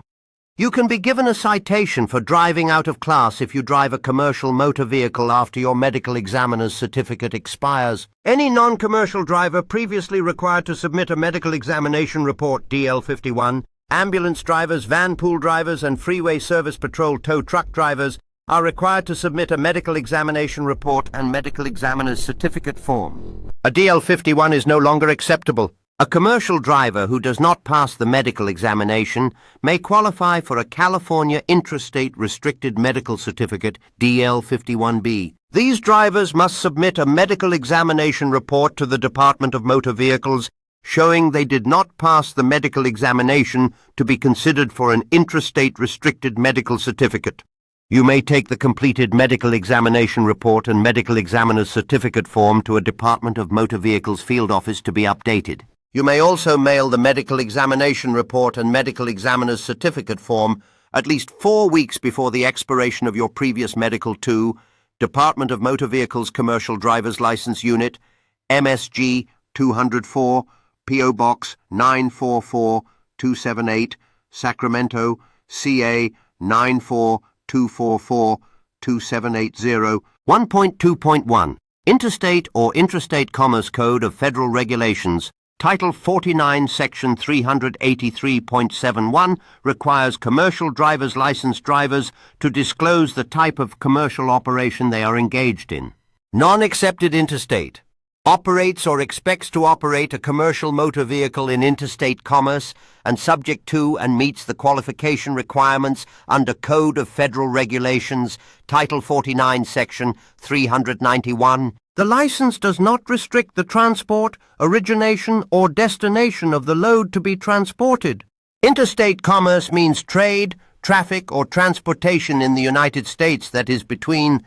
You can be given a citation for driving out of class if you drive a commercial motor vehicle after your medical examiner's certificate expires. Any non-commercial driver previously required to submit a medical examination report, DL 51, ambulance drivers, van pool drivers, and freeway service patrol tow truck drivers are required to submit a medical examination report and medical examiner's certificate form. A DL 51 is no longer acceptable. A commercial driver who does not pass the medical examination may qualify for a California Intrastate Restricted Medical Certificate, DL 51B. These drivers must submit a medical examination report to the Department of Motor Vehicles showing they did not pass the medical examination to be considered for an intrastate restricted medical certificate. You may take the completed medical examination report and medical examiner's certificate form to a Department of Motor Vehicles field office to be updated. You may also mail the medical examination report and medical examiner's certificate form at least 4 weeks before the expiration of your previous medical to Department of Motor Vehicles Commercial Driver's License Unit, MSG 204, P.O. Box 944278, Sacramento, CA 942442780. 1.2.1 Interstate or Intrastate Commerce Code of Federal Regulations, Title 49, Section 383.71 requires commercial driver's license drivers to disclose the type of commercial operation they are engaged in. Non-accepted interstate operates or expects to operate a commercial motor vehicle in interstate commerce and subject to and meets the qualification requirements under Code of Federal Regulations, Title 49, Section 391. The license does not restrict the transport, origination, or destination of the load to be transported. Interstate commerce means trade, traffic, or transportation in the United States that is between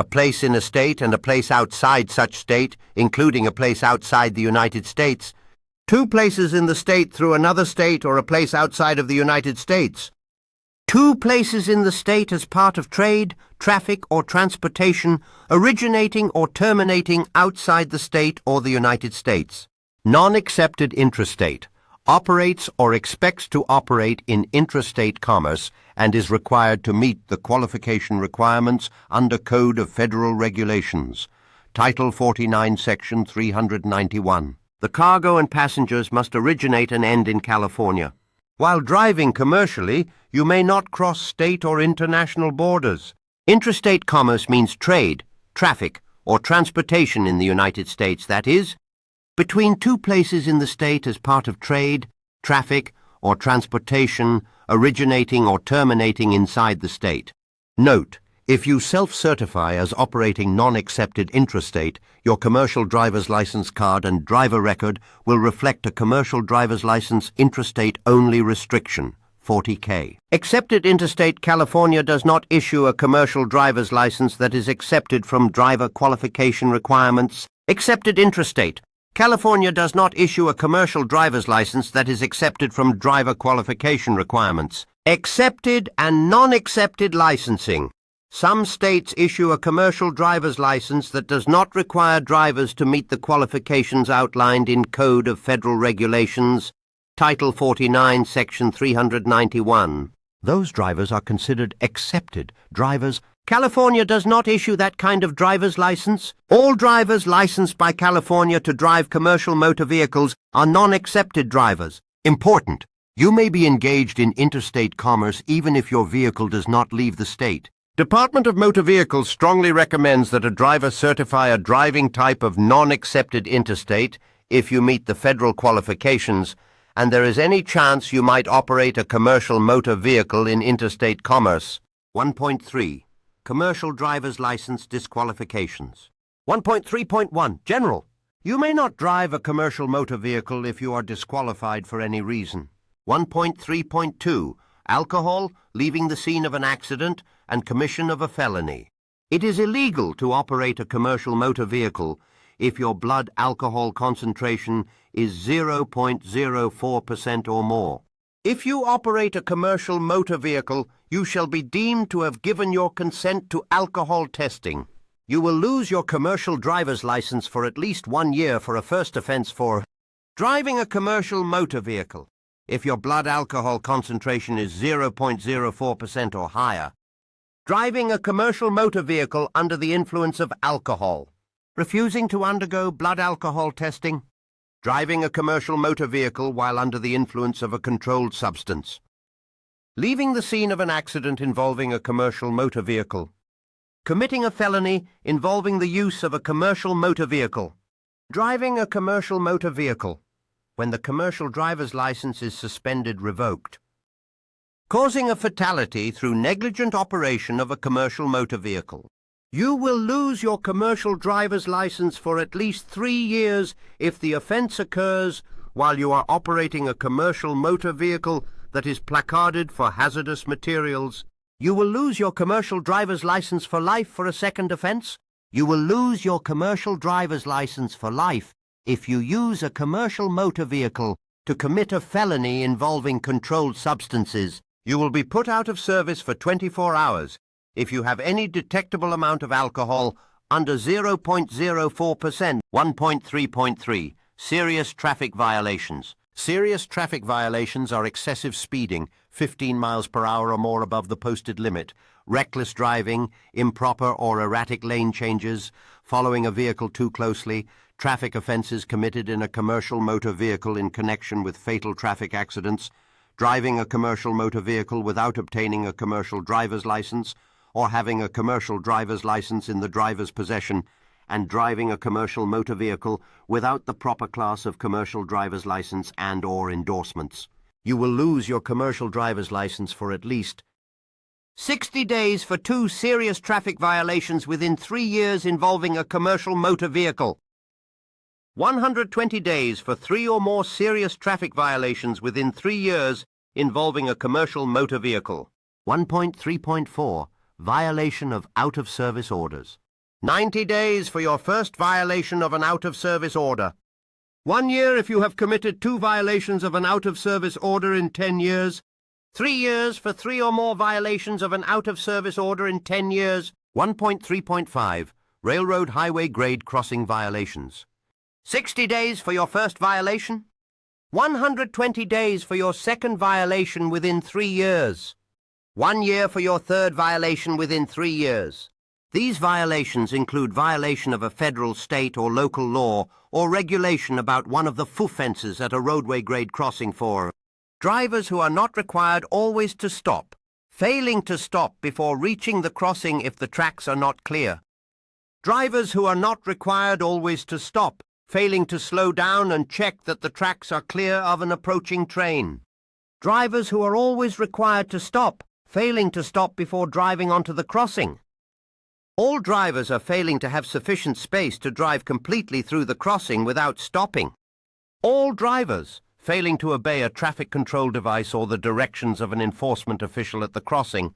a place in a state and a place outside such state, including a place outside the United States, 2 places in the state through another state or a place outside of the United States, 2 places in the state as part of trade, traffic, or transportation originating or terminating outside the state or the United States. Non-accepted intrastate operates or expects to operate in intrastate commerce and is required to meet the qualification requirements under Code of Federal Regulations, Title 49, Section 391. The cargo and passengers must originate and end in California. While driving commercially, you may not cross state or international borders. Intrastate commerce means trade, traffic, or transportation in the United States, that is, between 2 places in the state as part of trade, traffic, or transportation originating or terminating inside the state. Note, if you self-certify as operating non-accepted intrastate, your commercial driver's license card and driver record will reflect a commercial driver's license intrastate only restriction, 40K. Accepted interstate California does not issue a commercial driver's license that is accepted from driver qualification requirements. Accepted intrastate California does not issue a commercial driver's license that is accepted from driver qualification requirements. Accepted and non-accepted licensing. Some states issue a commercial driver's license that does not require drivers to meet the qualifications outlined in Code of Federal Regulations, Title 49, Section 391. Those drivers are considered accepted drivers. California does not issue that kind of driver's license. All drivers licensed by California to drive commercial motor vehicles are non-accepted drivers. Important. You may be engaged in interstate commerce even if your vehicle does not leave the state. Department of Motor Vehicles strongly recommends that a driver certify a driving type of non-accepted interstate if you meet the federal qualifications and there is any chance you might operate a commercial motor vehicle in interstate commerce. 1.3. Commercial Driver's License Disqualifications. 1.3.1. General. You may not drive a commercial motor vehicle if you are disqualified for any reason. 1.3.2. Alcohol, leaving the scene of an accident, and commission of a felony. It is illegal to operate a commercial motor vehicle if your blood alcohol concentration is 0.04% or more. If you operate a commercial motor vehicle, you shall be deemed to have given your consent to alcohol testing. You will lose your commercial driver's license for at least 1 year for a first offense for driving a commercial motor vehicle if your blood alcohol concentration is 0.04% or higher. Driving a commercial motor vehicle under the influence of alcohol. Refusing to undergo blood alcohol testing. Driving a commercial motor vehicle while under the influence of a controlled substance. Leaving the scene of an accident involving a commercial motor vehicle. Committing a felony involving the use of a commercial motor vehicle. Driving a commercial motor vehicle when the commercial driver's license is suspended, revoked. Causing a fatality through negligent operation of a commercial motor vehicle. You will lose your commercial driver's license for at least 3 years if the offense occurs while you are operating a commercial motor vehicle that is placarded for hazardous materials. You will lose your commercial driver's license for life for a second offense. You will lose your commercial driver's license for life if you use a commercial motor vehicle to commit a felony involving controlled substances. You will be put out of service for 24 hours if you have any detectable amount of alcohol under 0.04%. 1.3.3. Serious traffic violations. Serious traffic violations are excessive speeding, 15 miles per hour or more above the posted limit, reckless driving, improper or erratic lane changes, following a vehicle too closely, traffic offenses committed in a commercial motor vehicle in connection with fatal traffic accidents, driving a commercial motor vehicle without obtaining a commercial driver's license, or having a commercial driver's license in the driver's possession, and driving a commercial motor vehicle without the proper class of commercial driver's license and/or endorsements. You will lose your commercial driver's license for at least 60 days for 2 serious traffic violations within 3 years involving a commercial motor vehicle. 120 days for 3 or more serious traffic violations within 3 years involving a commercial motor vehicle. 1.3.4. Violation of out-of-service orders. 90 days for your first violation of an out-of-service order. 1 year if you have committed 2 violations of an out-of-service order in 10 years. 3 years for 3 or more violations of an out-of-service order in 10 years. 1.3.5 Railroad Highway Grade Crossing Violations. 60 days for your first violation. 120 days for your second violation within 3 years. 1 year for your third violation within 3 years. These violations include violation of a federal, state, or local law or regulation about one of the offences at a roadway grade crossing for drivers who are not required always to stop, failing to stop before reaching the crossing if the tracks are not clear. Drivers who are not required always to stop, failing to slow down and check that the tracks are clear of an approaching train. Drivers who are always required to stop, failing to stop before driving onto the crossing. All drivers are failing to have sufficient space to drive completely through the crossing without stopping. All drivers failing to obey a traffic control device or the directions of an enforcement official at the crossing.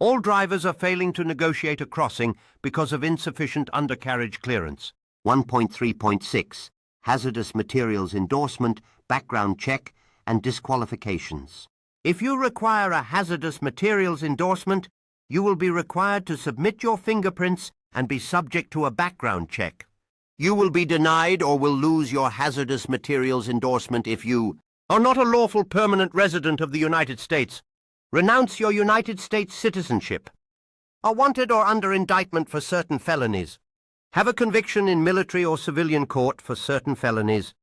All drivers are failing to negotiate a crossing because of insufficient undercarriage clearance. 1.3.6 Hazardous Materials Endorsement, Background Check, and Disqualifications. If you require a hazardous materials endorsement, you will be required to submit your fingerprints and be subject to a background check. You will be denied or will lose your hazardous materials endorsement if you are not a lawful permanent resident of the United States, renounce your United States citizenship, are wanted or under indictment for certain felonies, have a conviction in military or civilian court for certain felonies,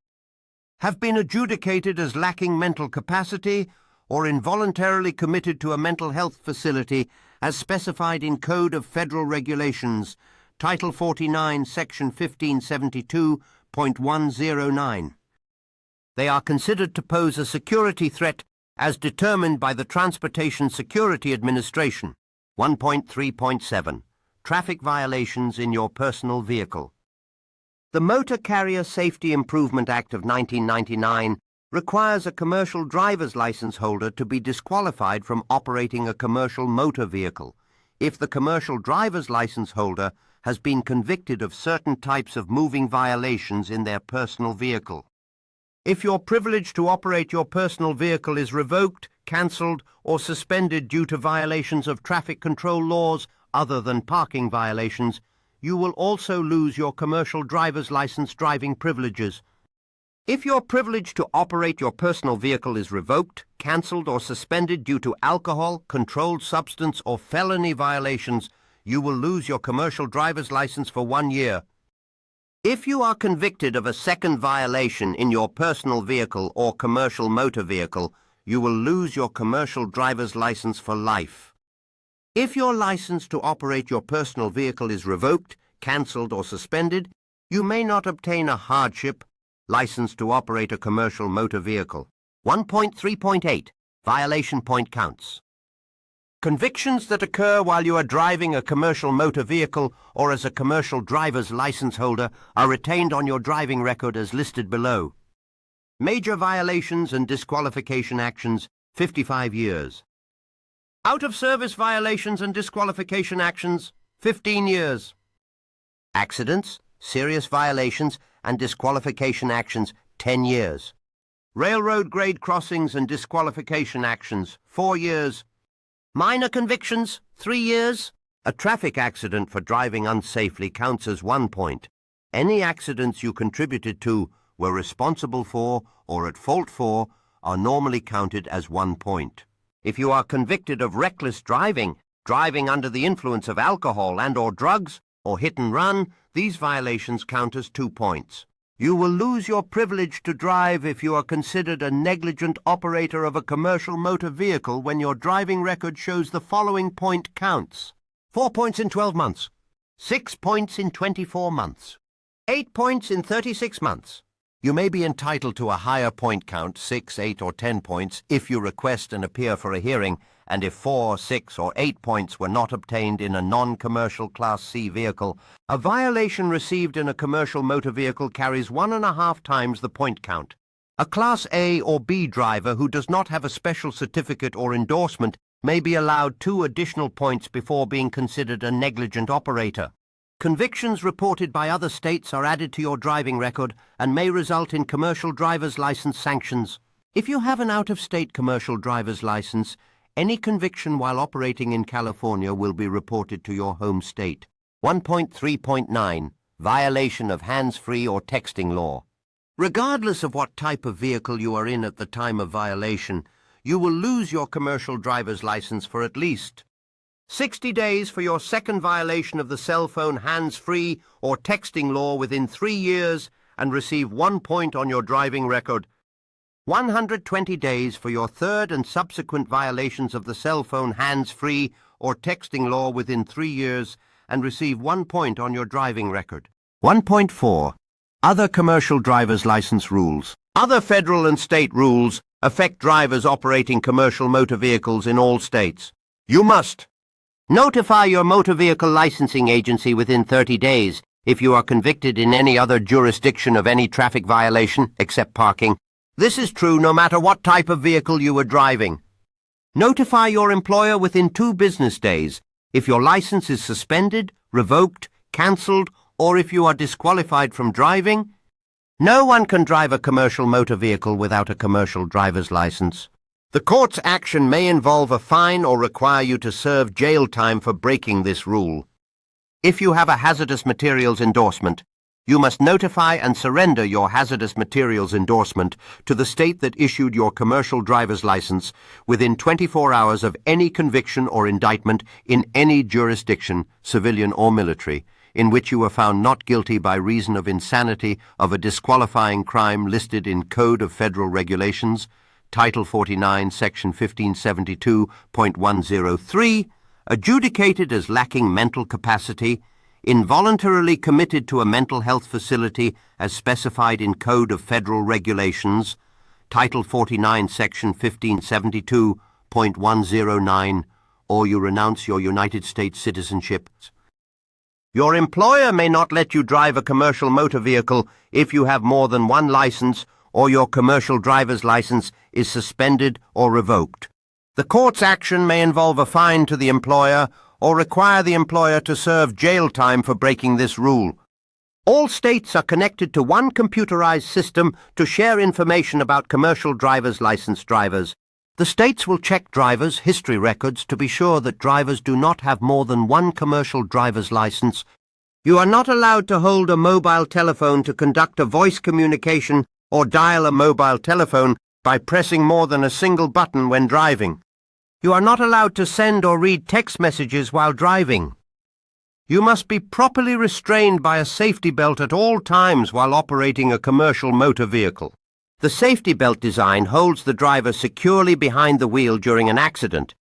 have been adjudicated as lacking mental capacity or involuntarily committed to a mental health facility as specified in Code of Federal Regulations, Title 49, Section 1572.109. They are considered to pose a security threat as determined by the Transportation Security Administration. 1.3.7 Traffic Violations in Your Personal Vehicle. The Motor Carrier Safety Improvement Act of 1999 requires a commercial driver's license holder to be disqualified from operating a commercial motor vehicle if the commercial driver's license holder has been convicted of certain types of moving violations in their personal vehicle. If your privilege to operate your personal vehicle is revoked, cancelled, or suspended due to violations of traffic control laws other than parking violations, you will also lose your commercial driver's license driving privileges. If your privilege to operate your personal vehicle is revoked, cancelled, or suspended due to alcohol, controlled substance, or felony violations, you will lose your commercial driver's license for 1 year. If you are convicted of a second violation in your personal vehicle or commercial motor vehicle, you will lose your commercial driver's license for life. If your license to operate your personal vehicle is revoked, cancelled, or suspended, you may not obtain a hardship license to operate a commercial motor vehicle. 1.3.8 Violation Point Counts. Convictions that occur while you are driving a commercial motor vehicle or as a commercial driver's license holder are retained on your driving record as listed below. Major violations and disqualification actions, 55 years. Out-of-service violations and disqualification actions, 15 years. Accidents, serious violations, and disqualification actions, 10 years. Railroad grade crossings and disqualification actions, 4 years. Minor convictions, 3 years. A traffic accident for driving unsafely counts as 1 point. Any accidents you contributed to, were responsible for, or at fault for, are normally counted as 1 point. If you are convicted of reckless driving, driving under the influence of alcohol and/or drugs, or hit and run, these violations count as 2 points. You will lose your privilege to drive if you are considered a negligent operator of a commercial motor vehicle when your driving record shows the following point counts. 4 points in 12 months, 6 points in 24 months, 8 points in 36 months. You may be entitled to a higher point count, 6, 8, or 10 points, if you request and appear for a hearing, and if 4, 6, or 8 points were not obtained in a non-commercial Class C vehicle. A violation received in a commercial motor vehicle carries 1.5 times the point count. A Class A or B driver who does not have a special certificate or endorsement may be allowed 2 additional points before being considered a negligent operator. Convictions reported by other states are added to your driving record and may result in commercial driver's license sanctions. If you have an out-of-state commercial driver's license, any conviction while operating in California will be reported to your home state. 1.3.9 Violation of hands-free or texting law. Regardless of what type of vehicle you are in at the time of violation, you will lose your commercial driver's license for at least 60 days for your second violation of the cell phone hands-free or texting law within 3 years and receive 1 point on your driving record. 120 days for your third and subsequent violations of the cell phone hands-free or texting law within 3 years and receive 1 point on your driving record. 1.4 Other commercial driver's license rules. Other federal and state rules affect drivers operating commercial motor vehicles in all states. You must notify your motor vehicle licensing agency within 30 days if you are convicted in any other jurisdiction of any traffic violation except parking. This is true no matter what type of vehicle you were driving. Notify your employer within 2 business days if your license is suspended, revoked, cancelled, or if you are disqualified from driving. No one can drive a commercial motor vehicle without a commercial driver's license. The court's action may involve a fine or require you to serve jail time for breaking this rule. If you have a hazardous materials endorsement, you must notify and surrender your hazardous materials endorsement to the state that issued your commercial driver's license within 24 hours of any conviction or indictment in any jurisdiction, civilian or military, in which you were found not guilty by reason of insanity of a disqualifying crime listed in Code of Federal Regulations, Title 49, Section 1572.103, adjudicated as lacking mental capacity, involuntarily committed to a mental health facility as specified in Code of Federal Regulations, Title 49, Section 1572.109, or you renounce your United States citizenship. Your employer may not let you drive a commercial motor vehicle if you have more than 1 license or your commercial driver's license is suspended or revoked. The court's action may involve a fine to the employer or require the employer to serve jail time for breaking this rule. All states are connected to one computerized system to share information about commercial driver's license drivers. The states will check drivers' history records to be sure that drivers do not have more than 1 commercial driver's license. You are not allowed to hold a mobile telephone to conduct a voice communication or dial a mobile telephone by pressing more than a single button when driving. You are not allowed to send or read text messages while driving. You must be properly restrained by a safety belt at all times while operating a commercial motor vehicle. The safety belt design holds the driver securely behind the wheel during an accident,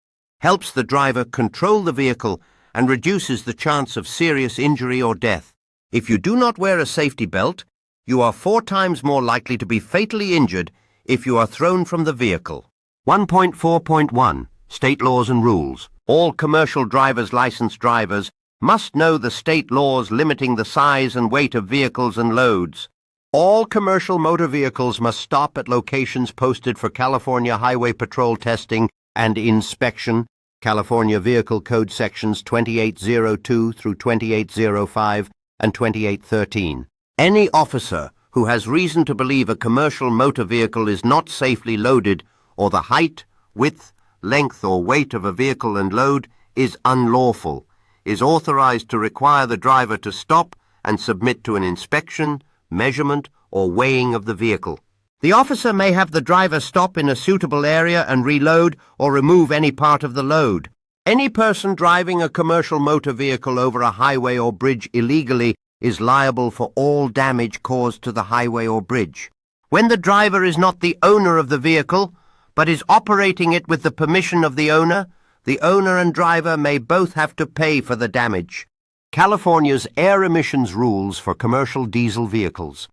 helps the driver control the vehicle, and reduces the chance of serious injury or death. If you do not wear a safety belt, you are 4 times more likely to be fatally injured if you are thrown from the vehicle. 1.4.1 State Laws and Rules. All commercial driver's license drivers must know the state laws limiting the size and weight of vehicles and loads. All commercial motor vehicles must stop at locations posted for California Highway Patrol testing and inspection, California Vehicle Code Sections 2802 through 2805 and 2813. Any officer who has reason to believe a commercial motor vehicle is not safely loaded, or the height, width, length or weight of a vehicle and load is unlawful, is authorized to require the driver to stop and submit to an inspection, measurement, or weighing of the vehicle. The officer may have the driver stop in a suitable area and reload or remove any part of the load. Any person driving a commercial motor vehicle over a highway or bridge illegally is liable for all damage caused to the highway or bridge. When the driver is not the owner of the vehicle, but is operating it with the permission of the owner and driver may both have to pay for the damage. California's air emissions rules for commercial diesel vehicles.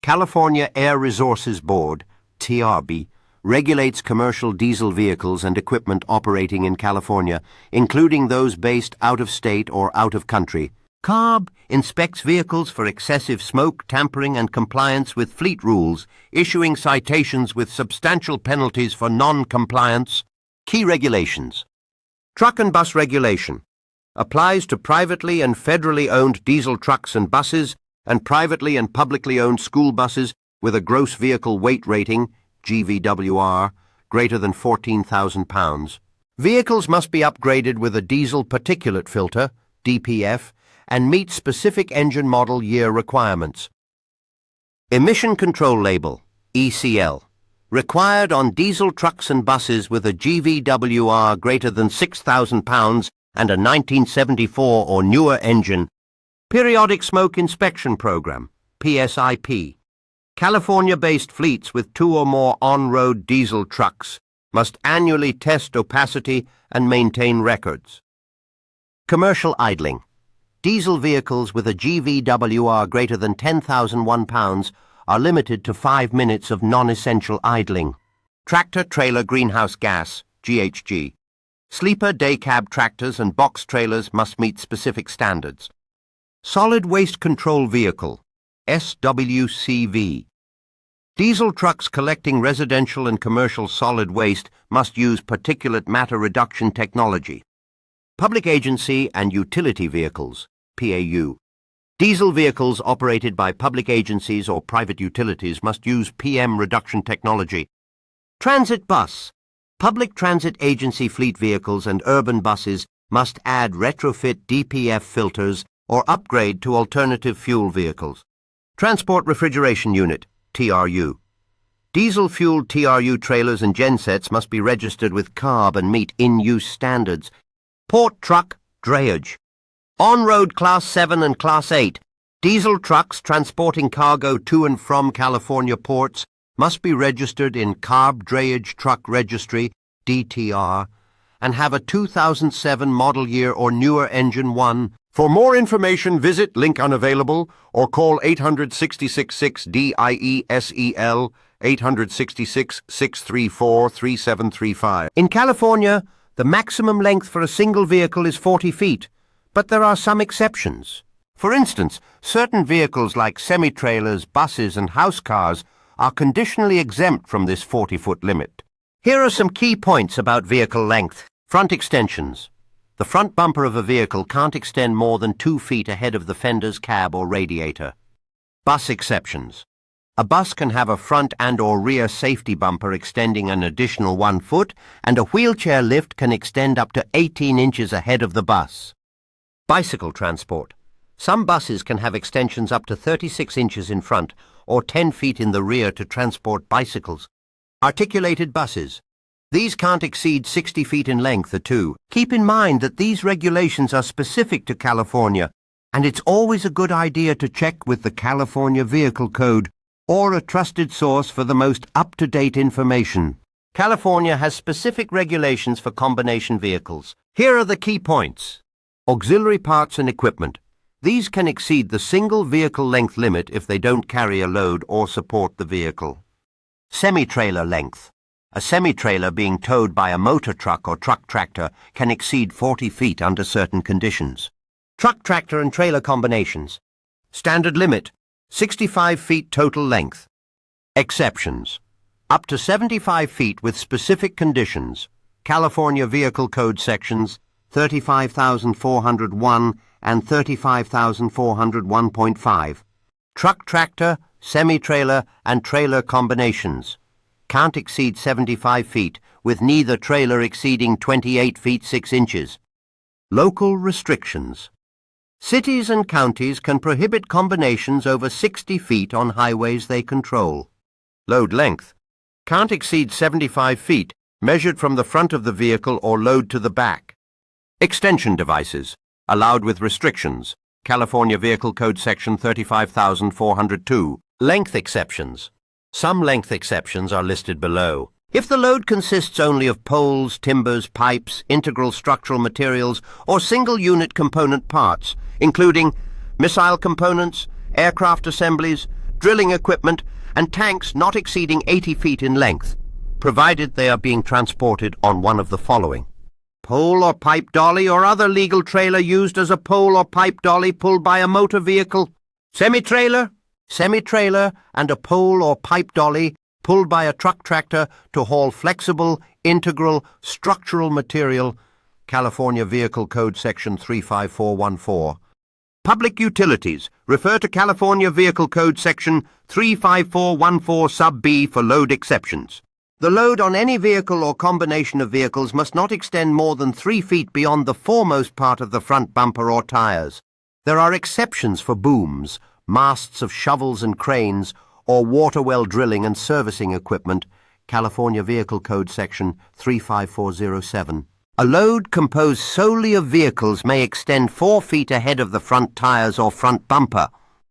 California Air Resources Board, TRB, regulates commercial diesel vehicles and equipment operating in California, including those based out of state or out of country. CARB inspects vehicles for excessive smoke, tampering, and compliance with fleet rules, issuing citations with substantial penalties for non-compliance. Key regulations. Truck and bus regulation. applies to privately and federally owned diesel trucks and buses and privately and publicly owned school buses with a gross vehicle weight rating, GVWR, greater than 14,000 pounds. Vehicles must be upgraded with a diesel particulate filter, DPF, and meet specific engine model year requirements. Emission Control Label, ECL, required on diesel trucks and buses with a GVWR greater than 6,000 pounds and a 1974 or newer engine. Periodic Smoke Inspection Program, PSIP. California-based fleets with 2 or more on-road diesel trucks must annually test opacity and maintain records. Commercial idling. Diesel vehicles with a GVWR greater than 10,001 pounds are limited to 5 minutes of non-essential idling. Tractor-trailer greenhouse gas, GHG. Sleeper day cab tractors and box trailers must meet specific standards. Solid Waste Control Vehicle, SWCV. Diesel trucks collecting residential and commercial solid waste must use particulate matter reduction technology. Public agency and utility vehicles, PAU. Diesel vehicles operated by public agencies or private utilities must use PM reduction technology. Transit bus. Public transit agency fleet vehicles and urban buses must add retrofit DPF filters or upgrade to alternative fuel vehicles. Transport Refrigeration Unit, TRU. Diesel-fueled TRU trailers and gensets must be registered with CARB and meet in-use standards. Port truck, drayage. On-road Class 7 and Class 8. Diesel trucks transporting cargo to and from California ports must be registered in CARB Drayage Truck Registry, DTR, and have a 2007 model year or newer engine 1. For more information, visit link unavailable or call 800-666-DIESEL 800-666-634-3735. In California, the maximum length for a single vehicle is 40 feet, but there are some exceptions. For instance, certain vehicles like semi-trailers, buses and house cars are conditionally exempt from this 40-foot limit. Here are some key points about vehicle length. Front extensions. The front bumper of a vehicle can't extend more than 2 feet ahead of the fender's cab or radiator. Bus exceptions. A bus can have a front and or rear safety bumper extending an additional 1 foot, and a wheelchair lift can extend up to 18 inches ahead of the bus. Bicycle transport. Some buses can have extensions up to 36 inches in front or 10 feet in the rear to transport bicycles. Articulated buses. These can't exceed 60 feet in length or 2. Keep in mind that these regulations are specific to California, and it's always a good idea to check with the California Vehicle Code or a trusted source for the most up-to-date information. California has specific regulations for combination vehicles. Here are the key points. Auxiliary parts and equipment. These can exceed the single vehicle length limit if they don't carry a load or support the vehicle. Semi-trailer length. A semi-trailer being towed by a motor truck or truck tractor can exceed 40 feet under certain conditions. Truck tractor and trailer combinations. Standard limit, 65 feet total length. Exceptions. Up to 75 feet with specific conditions. California Vehicle Code sections 35,401 and 35,401.5. Truck tractor, semi-trailer and trailer combinations. Can't exceed 75 feet, with neither trailer exceeding 28 feet 6 inches. Local restrictions. Cities and counties can prohibit combinations over 60 feet on highways they control. Load length. Can't exceed 75 feet, measured from the front of the vehicle or load to the back. Extension devices. Allowed with restrictions. California Vehicle Code Section 35,402. Length exceptions. Some length exceptions are listed below. If the load consists only of poles, timbers, pipes, integral structural materials, or single-unit component parts, including missile components, aircraft assemblies, drilling equipment, and tanks not exceeding 80 feet in length, provided they are being transported on one of the following: pole or pipe dolly or other legal trailer used as a pole or pipe dolly pulled by a motor vehicle, semi-trailer, and a pole or pipe dolly pulled by a truck tractor to haul flexible, integral, structural material, California Vehicle Code Section 35414. Public utilities. Refer to California Vehicle Code Section 35414 sub B for load exceptions. The load on any vehicle or combination of vehicles must not extend more than 3 feet beyond the foremost part of the front bumper or tires. There are exceptions for booms, masts of shovels and cranes, or water well drilling and servicing equipment, California Vehicle Code Section 35407. A load composed solely of vehicles may extend 4 feet ahead of the front tires or front bumper.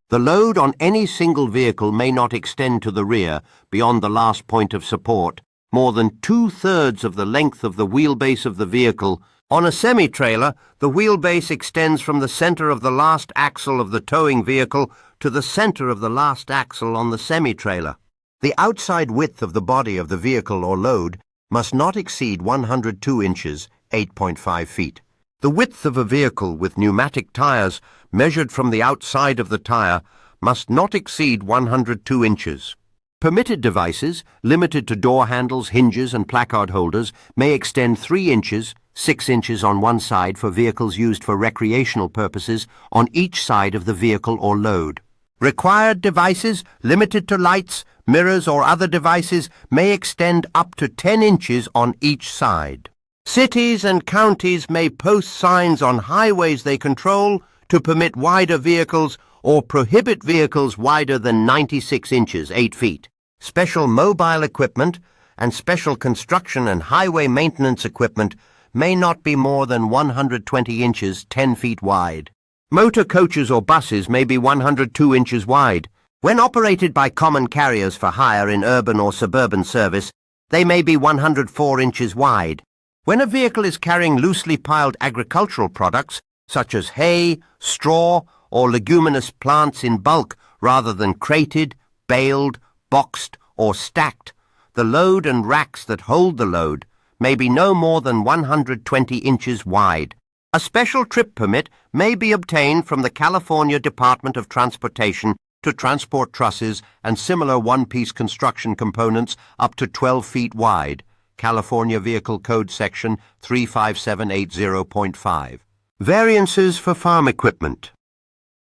The load on any single vehicle may not extend to the rear, beyond the last point of support, more than 2/3 of the length of the wheelbase of the vehicle. On a semi-trailer, the wheelbase extends from the center of the last axle of the towing vehicle to the center of the last axle on the semi-trailer. The outside width of the body of the vehicle or load must not exceed 102 inches, 8.5 feet. The width of a vehicle with pneumatic tires measured from the outside of the tire must not exceed 102 inches. Permitted devices, limited to door handles, hinges and placard holders, may extend 3 inches, 6 inches on one side for vehicles used for recreational purposes on each side of the vehicle or load. Required devices, limited to lights, mirrors or other devices, may extend up to 10 inches on each side. Cities and counties may post signs on highways they control to permit wider vehicles or prohibit vehicles wider than 96 inches, 8 feet. Special mobile equipment and special construction and highway maintenance equipment may not be more than 120 inches, 10 feet wide. Motor coaches or buses may be 102 inches wide. When operated by common carriers for hire in urban or suburban service, they may be 104 inches wide. When a vehicle is carrying loosely piled agricultural products, such as hay, straw, or leguminous plants in bulk rather than crated, baled, boxed, or stacked, the load and racks that hold the load may be no more than 120 inches wide. A special trip permit may be obtained from the California Department of Transportation to transport trusses and similar one-piece construction components up to 12 feet wide. California Vehicle Code Section 35780.5. Variances for farm equipment.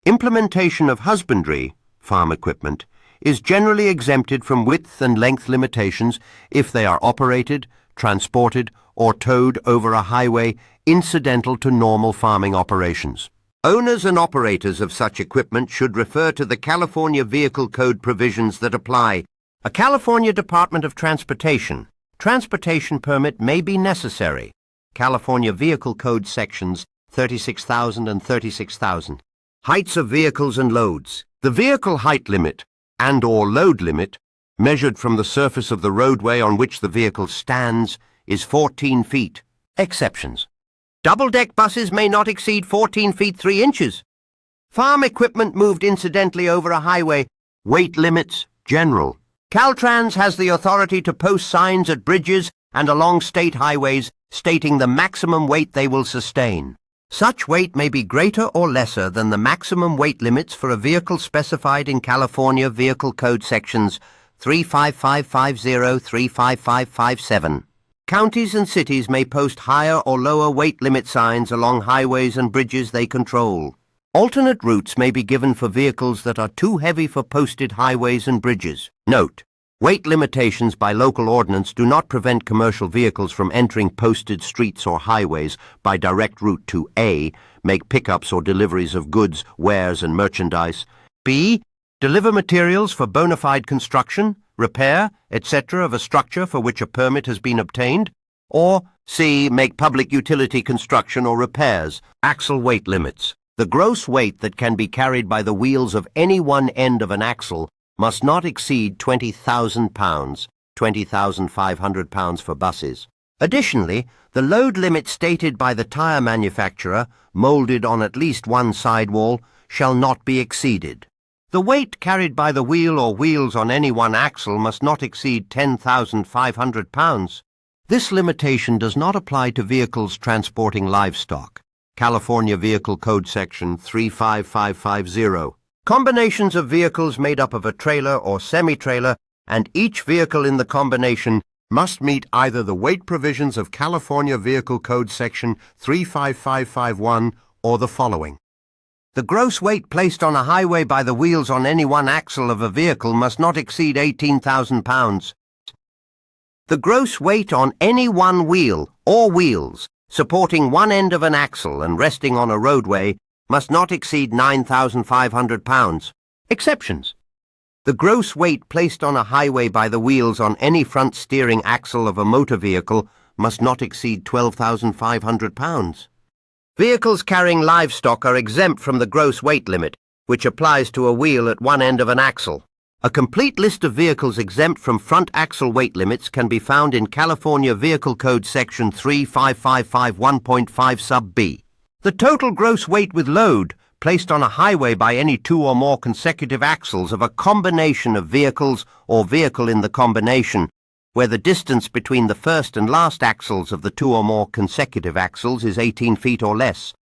Implementation of husbandry, farm equipment, is generally exempted from width and length limitations if they are operated, transported, or towed over a highway incidental to normal farming operations. Owners and operators of such equipment should refer to the California Vehicle Code provisions that apply. A California Department of Transportation transportation permit may be necessary. California Vehicle Code sections 36,000 and 36,000. Heights of vehicles and loads. The vehicle height limit and/or load limit, measured from the surface of the roadway on which the vehicle stands, is 14 feet. Exceptions. Double-deck buses may not exceed 14 feet 3 inches. Farm equipment moved incidentally over a highway. Weight limits, general. Caltrans has the authority to post signs at bridges and along state highways stating the maximum weight they will sustain. Such weight may be greater or lesser than the maximum weight limits for a vehicle specified in California Vehicle Code sections 35550, 35557. Counties and cities may post higher or lower weight limit signs along highways and bridges they control. Alternate routes may be given for vehicles that are too heavy for posted highways and bridges. Note: weight limitations by local ordinance do not prevent commercial vehicles from entering posted streets or highways by direct route to A. Make pickups or deliveries of goods, wares and merchandise, B. deliver materials for bona fide construction, repair, etc. of a structure for which a permit has been obtained, or C. make public utility construction or repairs. Axle weight limits. The gross weight that can be carried by the wheels of any one end of an axle must not exceed 20,000 pounds, 20,500 pounds for buses. Additionally, the load limit stated by the tire manufacturer, molded on at least one sidewall, shall not be exceeded. The weight carried by the wheel or wheels on any one axle must not exceed 10,500 pounds. This limitation does not apply to vehicles transporting livestock. California Vehicle Code Section 35550. Combinations of vehicles made up of a trailer or semi-trailer and each vehicle in the combination must meet either the weight provisions of California Vehicle Code Section 35551 or the following. The gross weight placed on a highway by the wheels on any one axle of a vehicle must not exceed 18,000 pounds. The gross weight on any one wheel or wheels supporting one end of an axle and resting on a roadway must not exceed 9,500 pounds. Exceptions. The gross weight placed on a highway by the wheels on any front steering axle of a motor vehicle must not exceed 12,500 pounds. Vehicles carrying livestock are exempt from the gross weight limit, which applies to a wheel at one end of an axle. A complete list of vehicles exempt from front axle weight limits can be found in California Vehicle Code Section 35551.5 sub B. The total gross weight with load placed on a highway by any two or more consecutive axles of a combination of vehicles or vehicle in the combination, where the distance between the first and last axles of the two or more consecutive axles is 18 feet or less,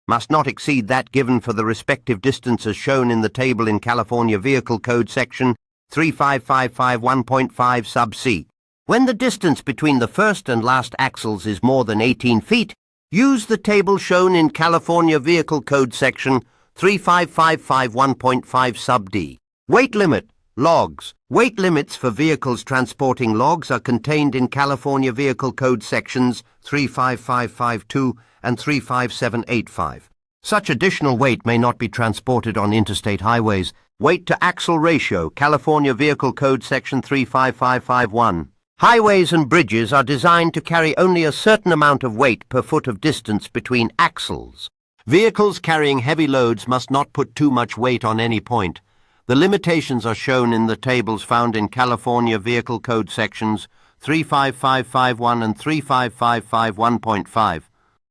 must not exceed that given for the respective distance as shown in the table in California Vehicle Code Section 35551.5 sub C. When the distance between the first and last axles is more than 18 feet, use the table shown in California Vehicle Code Section 35551.5 sub D. Weight limit. Logs. Weight limits for vehicles transporting logs are contained in California Vehicle Code Sections 35552 and 35785. Such additional weight may not be transported on interstate highways. Weight to axle ratio. California Vehicle Code Section 35551. Highways and bridges are designed to carry only a certain amount of weight per foot of distance between axles. Vehicles carrying heavy loads must not put too much weight on any point. The limitations are shown in the tables found in California Vehicle Code Sections 35551 and 35551.5.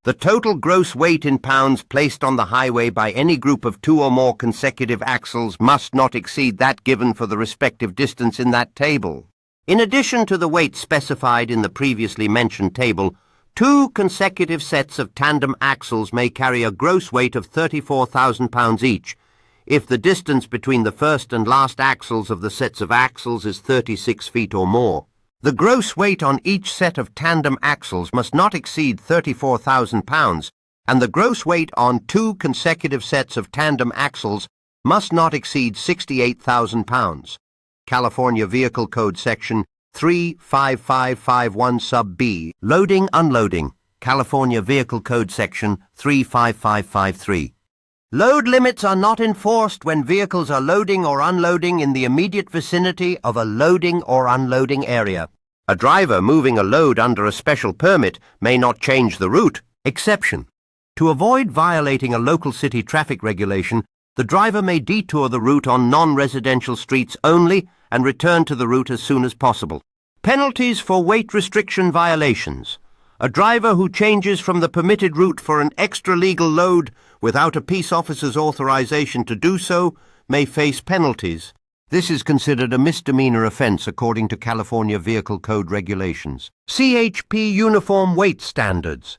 The total gross weight in pounds placed on the highway by any group of two or more consecutive axles must not exceed that given for the respective distance in that table. In addition to the weight specified in the previously mentioned table, two consecutive sets of tandem axles may carry a gross weight of 34,000 pounds each, if the distance between the first and last axles of the sets of axles is 36 feet or more. The gross weight on each set of tandem axles must not exceed 34,000 pounds, and the gross weight on two consecutive sets of tandem axles must not exceed 68,000 pounds. California Vehicle Code Section 35551 sub B. Loading, unloading. California Vehicle Code Section 35553. Load limits are not enforced when vehicles are loading or unloading in the immediate vicinity of a loading or unloading area. A driver moving a load under a special permit may not change the route. Exception. To avoid violating a local city traffic regulation, the driver may detour the route on non-residential streets only and return to the route as soon as possible. Penalties for weight restriction violations. A driver who changes from the permitted route for an extra-legal load without a peace officer's authorization to do so may face penalties. This is considered a misdemeanor offense according to California Vehicle Code regulations. CHP Uniform Weight Standards.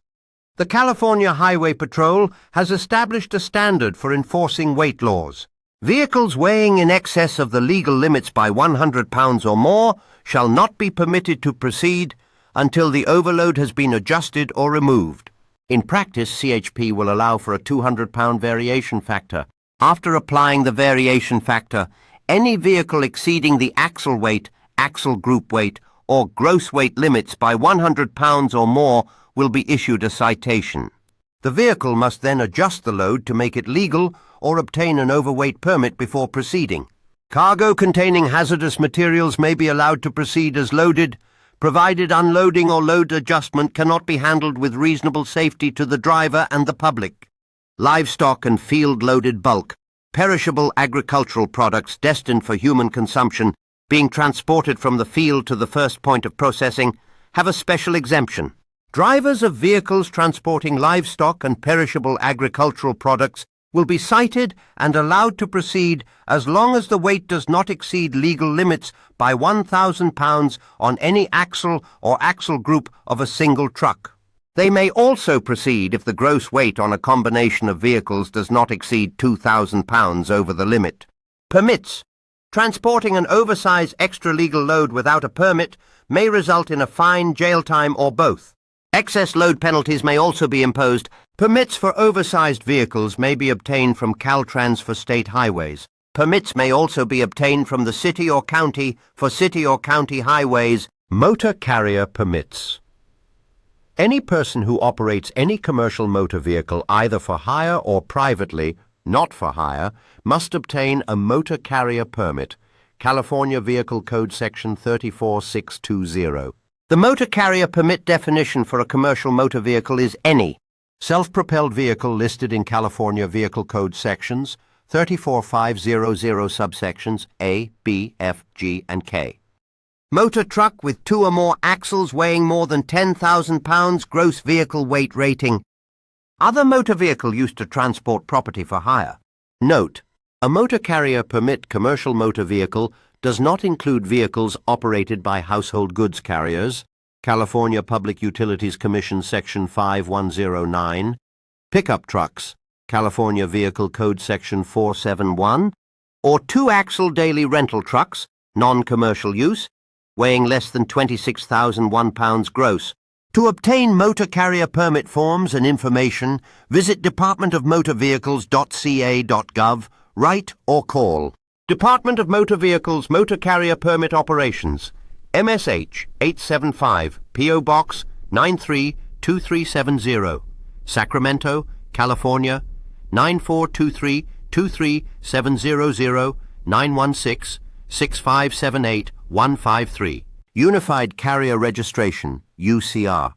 The California Highway Patrol has established a standard for enforcing weight laws. Vehicles weighing in excess of the legal limits by 100 pounds or more shall not be permitted to proceed until the overload has been adjusted or removed. In practice, CHP will allow for a 200-pound variation factor. After applying the variation factor, any vehicle exceeding the axle weight, axle group weight, or gross weight limits by 100 pounds or more will be issued a citation. The vehicle must then adjust the load to make it legal or obtain an overweight permit before proceeding. Cargo containing hazardous materials may be allowed to proceed as loaded, provided unloading or load adjustment cannot be handled with reasonable safety to the driver and the public. Livestock and field-loaded bulk, perishable agricultural products destined for human consumption, being transported from the field to the first point of processing, have a special exemption. Drivers of vehicles transporting livestock and perishable agricultural products will be cited and allowed to proceed as long as the weight does not exceed legal limits by 1,000 pounds on any axle or axle group of a single truck. They may also proceed if the gross weight on a combination of vehicles does not exceed 2,000 pounds over the limit. Permits. Transporting an oversized extra-legal load without a permit may result in a fine, jail time, or both. Excess load penalties may also be imposed. Permits for oversized vehicles may be obtained from Caltrans for state highways. Permits may also be obtained from the city or county for city or county highways. Motor carrier permits. Any person who operates any commercial motor vehicle either for hire or privately, not for hire, must obtain a motor carrier permit. California Vehicle Code Section 34620. The motor carrier permit definition for a commercial motor vehicle is any self-propelled vehicle listed in California Vehicle Code Sections 34500 subsections A, B, F, G, and K. Motor truck with 2 or more axles weighing more than 10,000 pounds gross vehicle weight rating. Other motor vehicle used to transport property for hire. Note: a motor carrier permit commercial motor vehicle does not include vehicles operated by household goods carriers, California Public Utilities Commission Section 5109, pickup trucks, California Vehicle Code Section 471, or 2-axle daily rental trucks, non-commercial use, weighing less than 26,001 pounds gross. To obtain motor carrier permit forms and information, visit departmentofmotorvehicles.ca.gov, write or call. Department of Motor Vehicles Motor Carrier Permit Operations, MSH 875, P.O. Box 932370, Sacramento, California 9423 23700 916 6578 153. Unified Carrier Registration, UCR.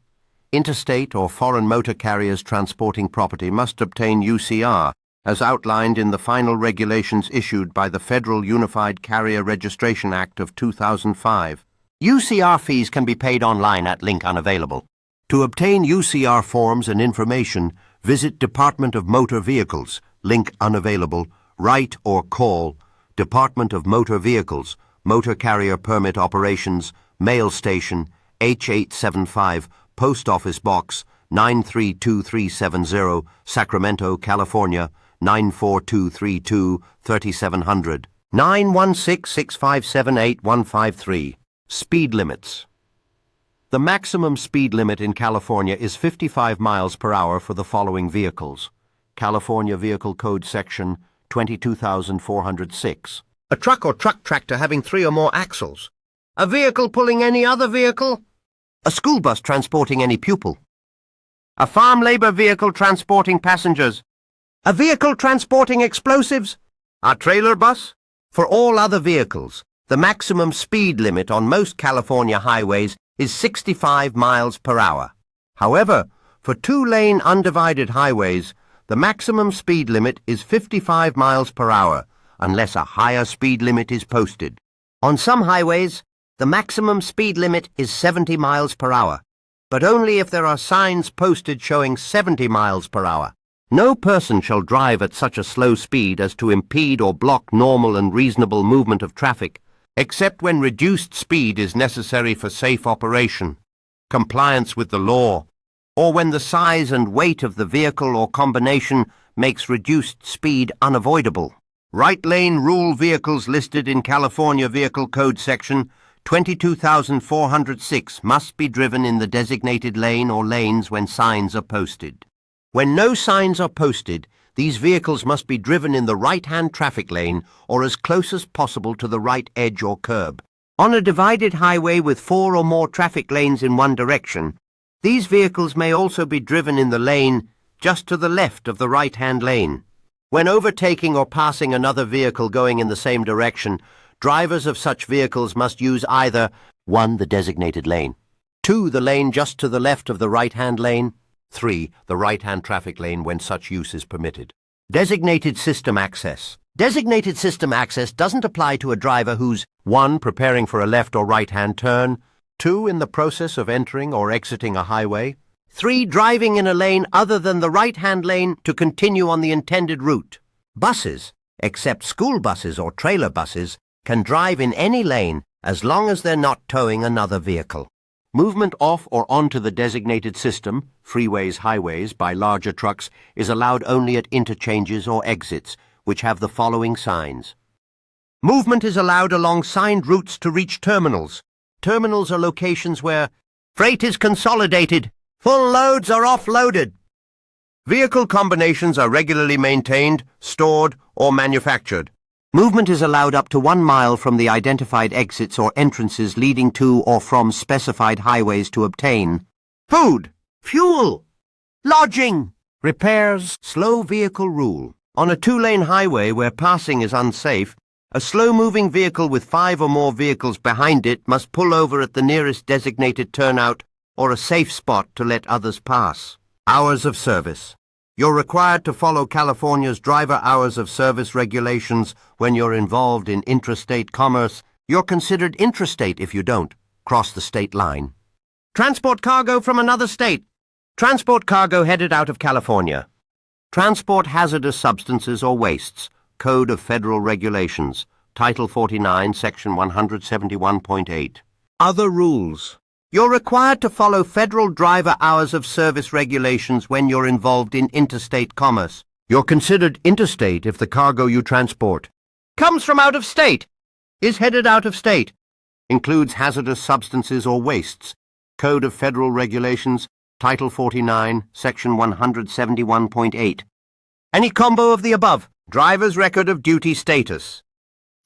Interstate or foreign motor carriers transporting property must obtain UCR, as outlined in the final regulations issued by the Federal Unified Carrier Registration Act of 2005. UCR fees can be paid online at link unavailable. To obtain UCR forms and information, visit Department of Motor Vehicles, link unavailable, write or call Department of Motor Vehicles, Motor Carrier Permit Operations, Mail Station, H875, Post Office Box 932370, Sacramento, California 94232 3700, 916 6578 153. Speed limits. The maximum speed limit in California is 55 miles per hour for the following vehicles. California Vehicle Code Section 22406. A truck or truck tractor having 3 or more axles. A vehicle pulling any other vehicle. A school bus transporting any pupil. A farm labor vehicle transporting passengers. A vehicle transporting explosives. A trailer bus. For all other vehicles, the maximum speed limit on most California highways is 65 miles per hour. However, for 2-lane undivided highways, the maximum speed limit is 55 miles per hour, unless a higher speed limit is posted. On some highways, the maximum speed limit is 70 miles per hour, but only if there are signs posted showing 70 miles per hour. No person shall drive at such a slow speed as to impede or block normal and reasonable movement of traffic, except when reduced speed is necessary for safe operation, compliance with the law, or when the size and weight of the vehicle or combination makes reduced speed unavoidable. Right lane rule vehicles listed in California Vehicle Code Section 22406 must be driven in the designated lane or lanes when signs are posted. When no signs are posted, these vehicles must be driven in the right-hand traffic lane or as close as possible to the right edge or curb. On a divided highway with 4 or more traffic lanes in one direction, these vehicles may also be driven in the lane just to the left of the right-hand lane. When overtaking or passing another vehicle going in the same direction, drivers of such vehicles must use either 1. The designated lane, 2. The lane just to the left of the right-hand lane, 3. The right-hand traffic lane when such use is permitted. Designated system access. Designated system access doesn't apply to a driver who's 1. Preparing for a left or right-hand turn, 2. In the process of entering or exiting a highway, 3. Driving in a lane other than the right-hand lane to continue on the intended route. Buses, except school buses or trailer buses, can drive in any lane as long as they're not towing another vehicle. Movement off or onto the designated system, freeways, highways, by larger trucks is allowed only at interchanges or exits, which have the following signs. Movement is allowed along signed routes to reach terminals. Terminals are locations where freight is consolidated, full loads are offloaded. Vehicle combinations are regularly maintained, stored, or manufactured. Movement is allowed up to 1 mile from the identified exits or entrances leading to or from specified highways to obtain food, fuel, lodging, repairs. Slow vehicle rule. On a 2-lane highway where passing is unsafe, a slow-moving vehicle with 5 or more vehicles behind it must pull over at the nearest designated turnout or a safe spot to let others pass. Hours of service. You're required to follow California's driver hours of service regulations when you're involved in intrastate commerce. You're considered intrastate if you don't cross the state line. Transport cargo from another state. Transport cargo headed out of California. Transport hazardous substances or wastes. Code of Federal Regulations. Title 49, Section 171.8. Other rules. You're required to follow federal driver hours of service regulations when you're involved in interstate commerce. You're considered interstate if the cargo you transport comes from out of state, is headed out of state, includes hazardous substances or wastes. Code of Federal Regulations, Title 49, Section 171.8. Any combo of the above. Driver's record of duty status.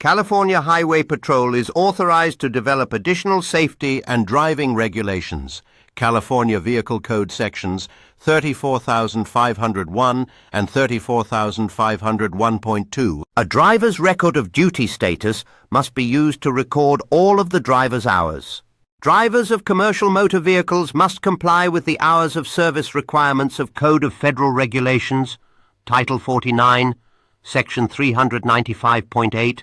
California Highway Patrol is authorized to develop additional safety and driving regulations. California Vehicle Code Sections 34,501 and 34,501.2. A driver's record of duty status must be used to record all of the driver's hours. Drivers of commercial motor vehicles must comply with the hours of service requirements of Code of Federal Regulations, Title 49, Section 395.8,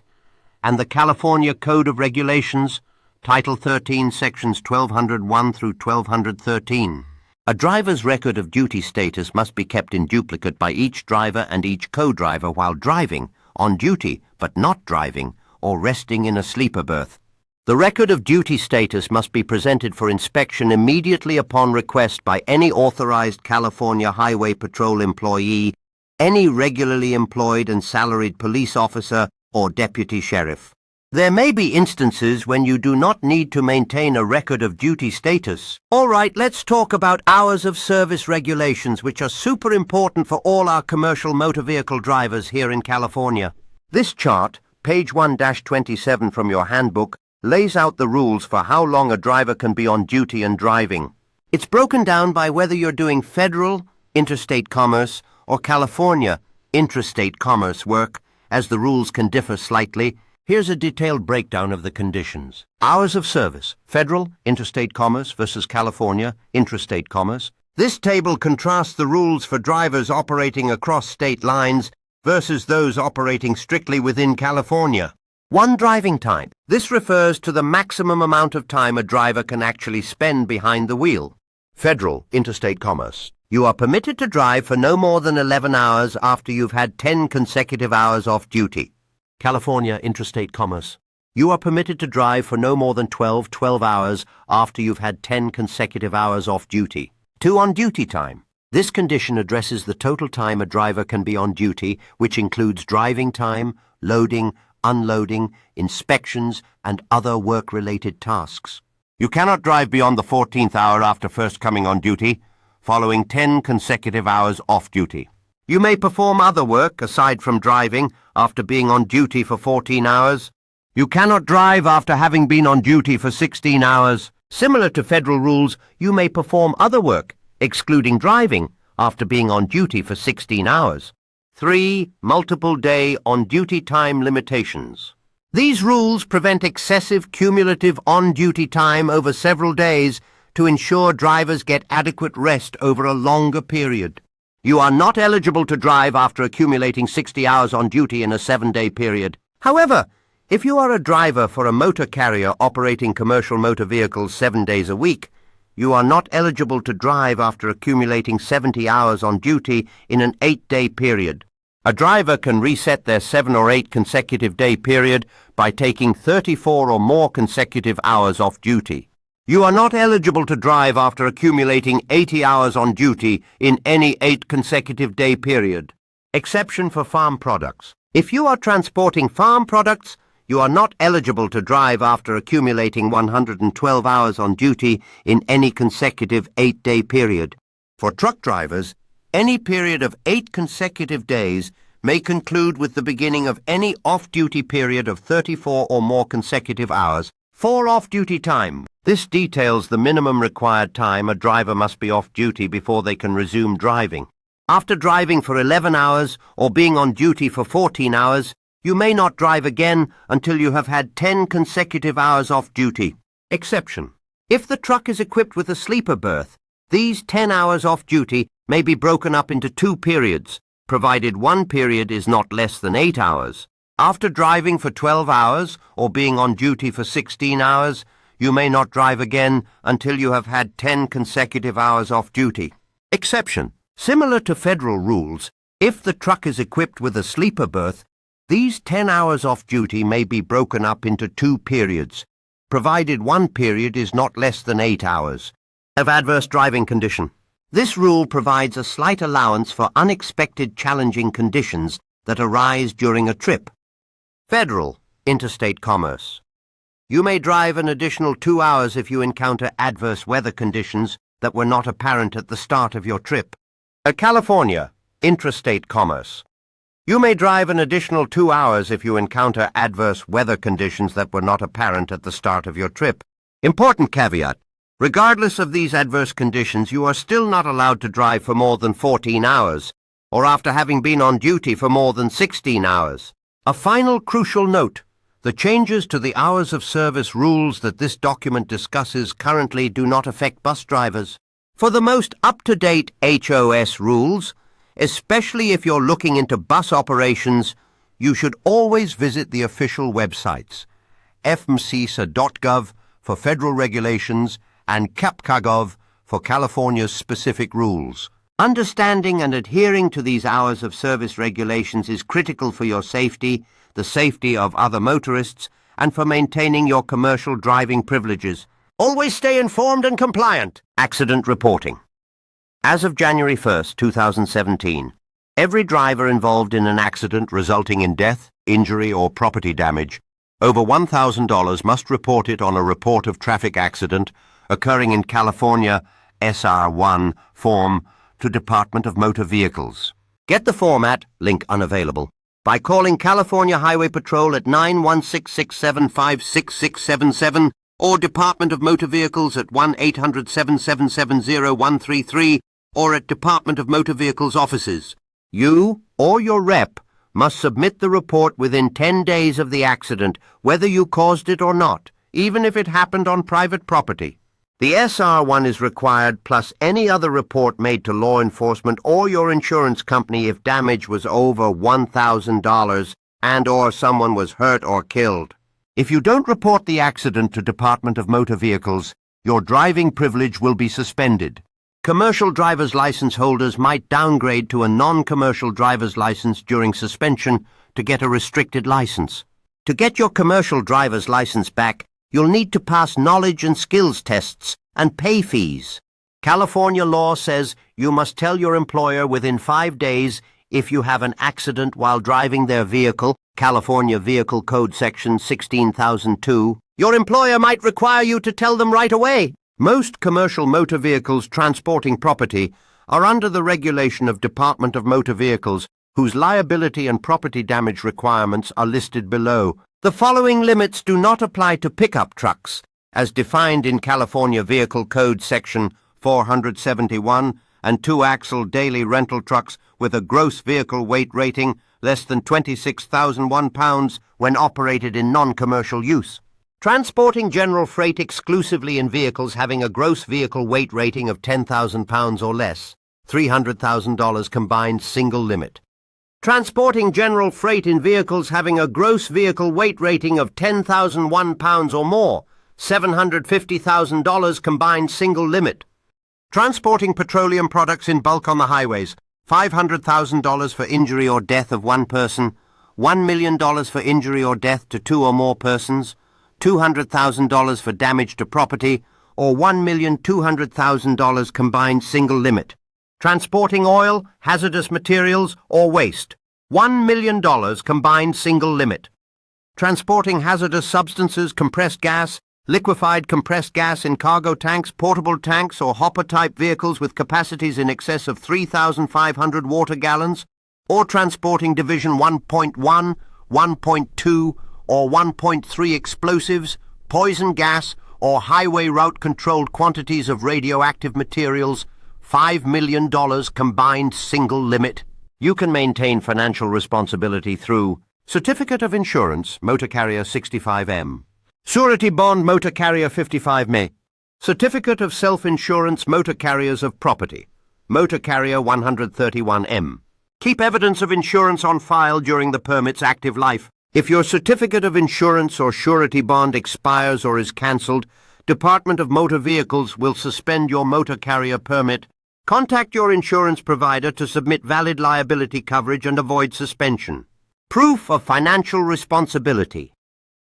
and the California Code of Regulations, Title 13, Sections 1201 through 1213. A driver's record of duty status must be kept in duplicate by each driver and each co-driver while driving, on duty, but not driving, or resting in a sleeper berth. The record of duty status must be presented for inspection immediately upon request by any authorized California Highway Patrol employee, any regularly employed and salaried police officer, or deputy sheriff. There may be instances when you do not need to maintain a record of duty status. All right, let's talk about hours of service regulations, which are super important for all our commercial motor vehicle drivers here in California. This chart, page 1-27 from your handbook, lays out the rules for how long a driver can be on duty and driving. It's broken down by whether you're doing federal, interstate commerce, or California, intrastate commerce work, as the rules can differ slightly. Here's a detailed breakdown of the conditions. Hours of service, federal, interstate commerce versus California, intrastate commerce. This table contrasts the rules for drivers operating across state lines versus those operating strictly within California. 1 driving time. This refers to the maximum amount of time a driver can actually spend behind the wheel. Federal, interstate commerce. You are permitted to drive for no more than 11 hours after you've had 10 consecutive hours off duty. California Intrastate Commerce. You are permitted to drive for no more than 12 hours after you've had 10 consecutive hours off duty. 2 on-duty time. This condition addresses the total time a driver can be on duty, which includes driving time, loading, unloading, inspections, and other work-related tasks. You cannot drive beyond the 14th hour after first coming on duty, following 10 consecutive hours off duty. You may perform other work, aside from driving, after being on duty for 14 hours. You cannot drive after having been on duty for 16 hours. Similar to federal rules, you may perform other work, excluding driving, after being on duty for 16 hours. 3. Multiple day on-duty time limitations. These rules prevent excessive cumulative on-duty time over several days to ensure drivers get adequate rest over a longer period. You are not eligible to drive after accumulating 60 hours on duty in a 7-day period. However, if you are a driver for a motor carrier operating commercial motor vehicles 7 days a week, you are not eligible to drive after accumulating 70 hours on duty in an 8-day period. A driver can reset their 7 or 8 consecutive day period by taking 34 or more consecutive hours off duty. You are not eligible to drive after accumulating 80 hours on duty in any 8 consecutive day period. Exception for farm products. If you are transporting farm products, you are not eligible to drive after accumulating 112 hours on duty in any consecutive 8-day period. For truck drivers, any period of 8 consecutive days may conclude with the beginning of any off-duty period of 34 or more consecutive hours for off-duty time. This details the minimum required time a driver must be off-duty before they can resume driving. After driving for 11 hours or being on duty for 14 hours, you may not drive again until you have had 10 consecutive hours off duty. Exception: if the truck is equipped with a sleeper berth, these 10 hours off duty may be broken up into 2 periods, provided one period is not less than 8 hours. After driving for 12 hours or being on duty for 16 hours, you may not drive again until you have had 10 consecutive hours off duty. Exception: similar to federal rules, if the truck is equipped with a sleeper berth, these 10 hours off duty may be broken up into 2 periods, provided one period is not less than 8 hours. Of adverse driving condition. This rule provides a slight allowance for unexpected challenging conditions that arise during a trip. Federal, interstate commerce. You may drive an additional 2 hours if you encounter adverse weather conditions that were not apparent at the start of your trip. California, intrastate commerce. You may drive an additional 2 hours if you encounter adverse weather conditions that were not apparent at the start of your trip. Important caveat: regardless of these adverse conditions, you are still not allowed to drive for more than 14 hours, or after having been on duty for more than 16 hours. A final crucial note: the changes to the hours of service rules that this document discusses currently do not affect bus drivers. For the most up-to-date HOS rules, especially if you're looking into bus operations, you should always visit the official websites, fmcisa.gov for federal regulations and capca.gov for California's specific rules. Understanding and adhering to these hours of service regulations is critical for your safety, the safety of other motorists, and for maintaining your commercial driving privileges. Always stay informed and compliant. Accident reporting. As of January 1st, 2017, every driver involved in an accident resulting in death, injury, or property damage over $1,000 must report it on a report of traffic accident occurring in California SR1 form to Department of Motor Vehicles. Get the form at, link unavailable, by calling California Highway Patrol at 916-675-6677 or Department of Motor Vehicles at 1-800-777-0133 or at Department of Motor Vehicles offices. You or your rep must submit the report within 10 days of the accident, whether you caused it or not, even if it happened on private property. The SR1 is required, plus any other report made to law enforcement or your insurance company if damage was over $1,000 and/or someone was hurt or killed. If you don't report the accident to Department of Motor Vehicles, your driving privilege will be suspended. Commercial driver's license holders might downgrade to a non-commercial driver's license during suspension to get a restricted license. To get your commercial driver's license back, you'll need to pass knowledge and skills tests and pay fees. California law says you must tell your employer within 5 days if you have an accident while driving their vehicle, California Vehicle Code Section 16002. Your employer might require you to tell them right away. Most commercial motor vehicles transporting property are under the regulation of Department of Motor Vehicles, whose liability and property damage requirements are listed below. The following limits do not apply to pickup trucks, as defined in California Vehicle Code Section 471, and two-axle daily rental trucks with a gross vehicle weight rating less than 26,001 pounds when operated in non-commercial use. Transporting general freight exclusively in vehicles having a gross vehicle weight rating of 10,000 pounds or less, $300,000 combined single limit. Transporting general freight in vehicles having a gross vehicle weight rating of 10,001 pounds or more, $750,000 combined single limit. Transporting petroleum products in bulk on the highways, $500,000 for injury or death of one person, $1 million for injury or death to 2 or more persons, $200,000 for damage to property, or $1,200,000 combined single limit. Transporting oil, hazardous materials, or waste, $1 million combined single limit. transporting hazardous substances, compressed gas, liquefied compressed gas in cargo tanks, portable tanks or hopper-type vehicles with capacities in excess of 3,500 water gallons, or transporting Division 1.1, 1.2 or 1.3 explosives, poison gas or highway route-controlled quantities of radioactive materials, $5 million combined single limit. You can maintain financial responsibility through Certificate of Insurance, Motor Carrier 65M. Surety Bond, Motor Carrier 55M. Certificate of Self-Insurance, Motor Carriers of Property, Motor Carrier 131M. Keep evidence of insurance on file during the permit's active life. If your Certificate of Insurance or Surety Bond expires or is cancelled, Department of Motor Vehicles will suspend your motor carrier permit. Contact your insurance provider to submit valid liability coverage and avoid suspension. Proof of financial responsibility.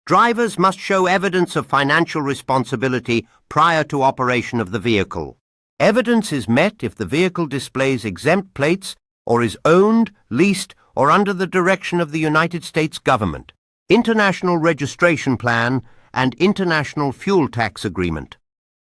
Drivers must show evidence of financial responsibility prior to operation of the vehicle. Evidence is met if the vehicle displays exempt plates or is owned, leased, or under the direction of the United States government. International Registration Plan and International Fuel Tax Agreement.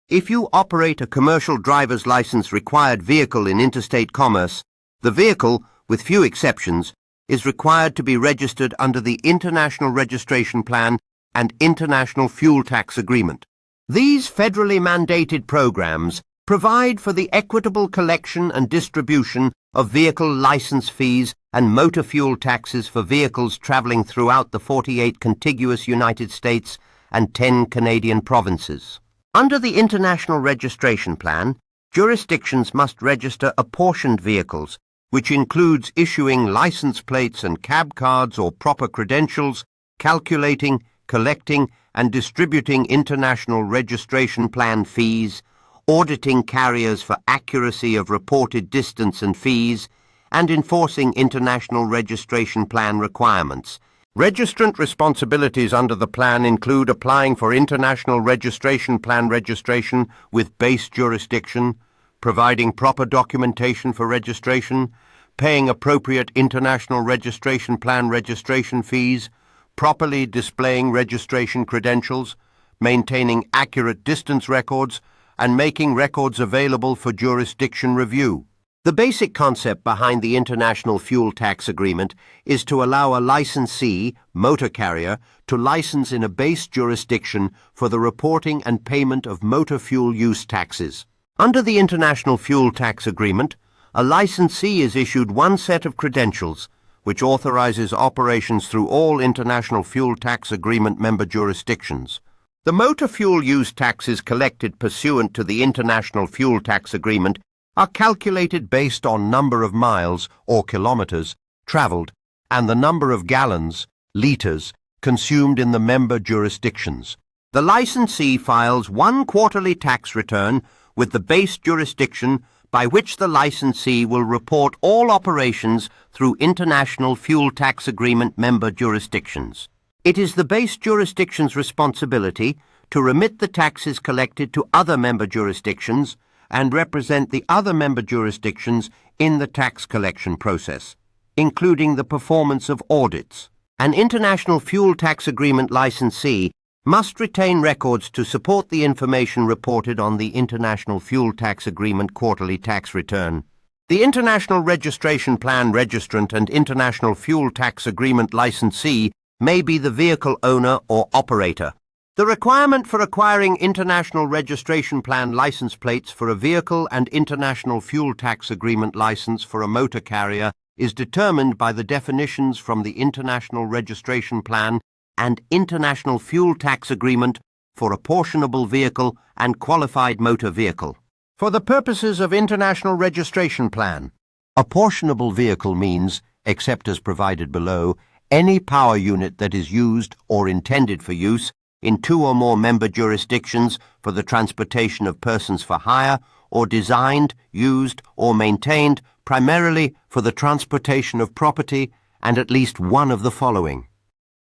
If you operate a commercial driver's license required vehicle in interstate commerce, the vehicle, with few exceptions, is required to be registered under the International Registration Plan and International Fuel Tax Agreement. These federally mandated programs provide for the equitable collection and distribution of vehicle license fees and motor fuel taxes for vehicles traveling throughout the 48 contiguous United States and 10 Canadian provinces. Under the International Registration Plan, jurisdictions must register apportioned vehicles, which includes issuing license plates and cab cards or proper credentials, calculating, collecting, and distributing International Registration Plan fees, auditing carriers for accuracy of reported distance and fees, and enforcing International Registration Plan requirements. Registrant responsibilities under the plan include applying for International Registration Plan registration with base jurisdiction, providing proper documentation for registration, paying appropriate International Registration Plan registration fees, properly displaying registration credentials, maintaining accurate distance records, and making records available for jurisdiction review. The basic concept behind the International Fuel Tax Agreement is to allow a licensee, motor carrier, to license in a base jurisdiction for the reporting and payment of motor fuel use taxes. Under the International Fuel Tax Agreement, a licensee is issued one set of credentials, which authorizes operations through all International Fuel Tax Agreement member jurisdictions. The motor fuel use taxes collected pursuant to the International Fuel Tax Agreement are calculated based on number of miles or kilometers traveled and the number of gallons, liters, consumed in the member jurisdictions. The licensee files one quarterly tax return with the base jurisdiction by which the licensee will report all operations through International Fuel Tax Agreement member jurisdictions. It is the base jurisdiction's responsibility to remit the taxes collected to other member jurisdictions and represent the other member jurisdictions in the tax collection process, including the performance of audits. An International Fuel Tax Agreement licensee must retain records to support the information reported on the International Fuel Tax Agreement quarterly tax return. The International Registration Plan registrant and International Fuel Tax Agreement licensee may be the vehicle owner or operator. The requirement for acquiring International Registration Plan license plates for a vehicle and International Fuel Tax Agreement license for a motor carrier is determined by the definitions from the International Registration Plan and International Fuel Tax Agreement for apportionable vehicle and qualified motor vehicle. For the purposes of International Registration Plan, apportionable vehicle means, except as provided below, any power unit that is used or intended for use in two or more member jurisdictions for the transportation of persons for hire, or designed, used, or maintained primarily for the transportation of property, and at least one of the following: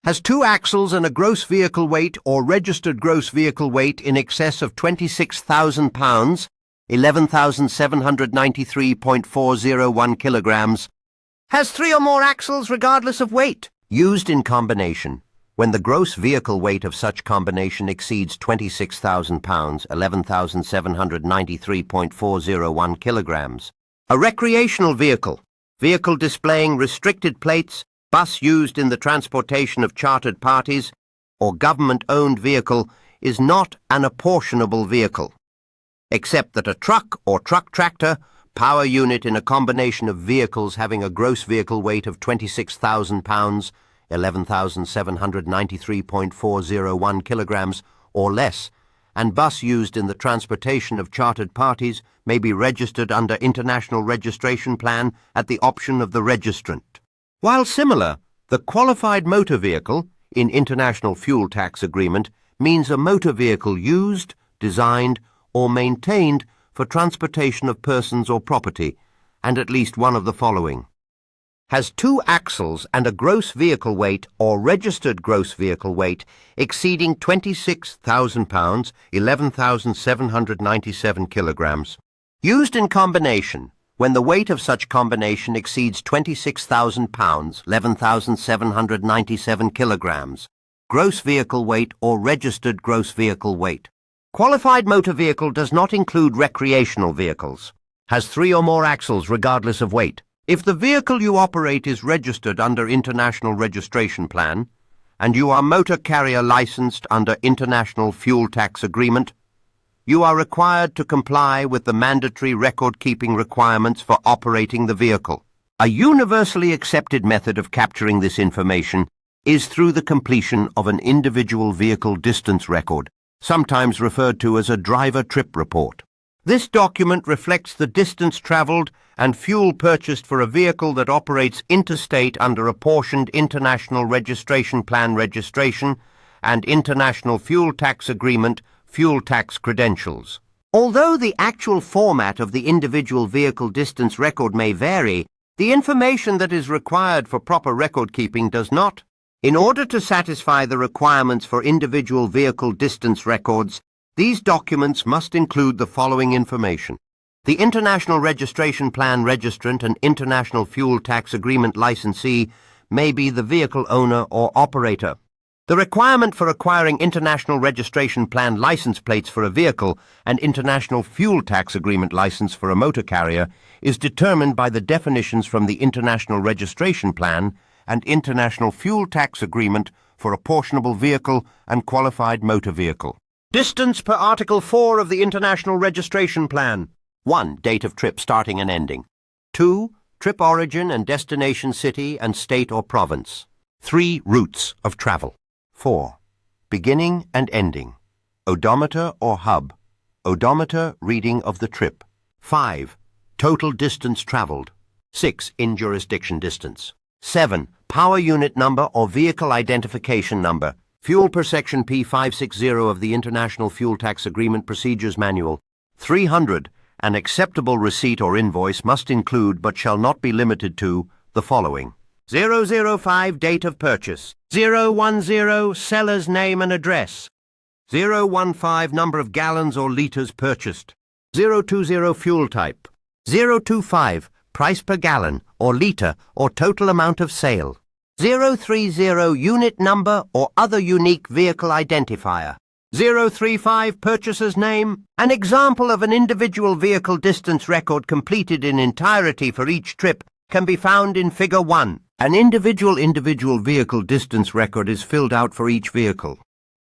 has two axles and a gross vehicle weight or registered gross vehicle weight in excess of 26,000 pounds, 11,793.401 kilograms, has three or more axles regardless of weight, used in combination. when the gross vehicle weight of such combination exceeds 26,000 pounds, 11,793.401 kilograms. A recreational vehicle, vehicle displaying restricted plates, bus used in the transportation of chartered parties, or government-owned vehicle is not an apportionable vehicle, except that a truck or truck tractor, power unit in a combination of vehicles having a gross vehicle weight of 26,000 pounds, 11,793.401 kilograms or less, and bus used in the transportation of chartered parties may be registered under International Registration Plan at the option of the registrant. While similar, the qualified motor vehicle in International Fuel Tax Agreement means a motor vehicle used, designed, or maintained for transportation of persons or property, and at least one of the following: has 2 axles and a gross vehicle weight or registered gross vehicle weight exceeding 26,000 pounds, 11,797 kilograms. Used in combination, when the weight of such combination exceeds 26,000 pounds, 11,797 kilograms. Gross vehicle weight or registered gross vehicle weight. Qualified motor vehicle does not include recreational vehicles. Has 3 or more axles regardless of weight. If the vehicle you operate is registered under International Registration Plan, and you are motor carrier licensed under International Fuel Tax Agreement, you are required to comply with the mandatory record-keeping requirements for operating the vehicle. A universally accepted method of capturing this information is through the completion of an individual vehicle distance record, sometimes referred to as a driver trip report. This document reflects the distance traveled and fuel purchased for a vehicle that operates interstate under apportioned International Registration Plan registration and International Fuel Tax Agreement fuel tax credentials. Although the actual format of the individual vehicle distance record may vary, the information that is required for proper record keeping does not. In order to satisfy the requirements for individual vehicle distance records, these documents must include the following information: the International Registration Plan registrant and International Fuel Tax Agreement licensee may be the vehicle owner or operator. The requirement for acquiring International Registration Plan license plates for a vehicle and International Fuel Tax Agreement license for a motor carrier is determined by the definitions from the International Registration Plan and International Fuel Tax Agreement for apportionable vehicle and qualified motor vehicle. Distance per Article 4 of the International Registration Plan. 1. Date of trip starting and ending. 2. Trip origin and destination city and state or province. 3. Routes of travel. 4. Beginning and ending. Odometer or hub. Odometer reading of the trip. 5. Total distance traveled. 6. In-jurisdiction distance. 7. Power unit number or vehicle identification number. Fuel per section P560 of the International Fuel Tax Agreement Procedures Manual. 300. An acceptable receipt or invoice must include but shall not be limited to the following: 005 date of purchase, 010 seller's name and address, 015 number of gallons or litres purchased, 020 fuel type, 025 price per gallon or litre or total amount of sale, 030 unit number or other unique vehicle identifier, 035 purchaser's name. An example of an individual vehicle distance record completed in entirety for each trip can be found in Figure 1. An individual vehicle distance record is filled out for each vehicle.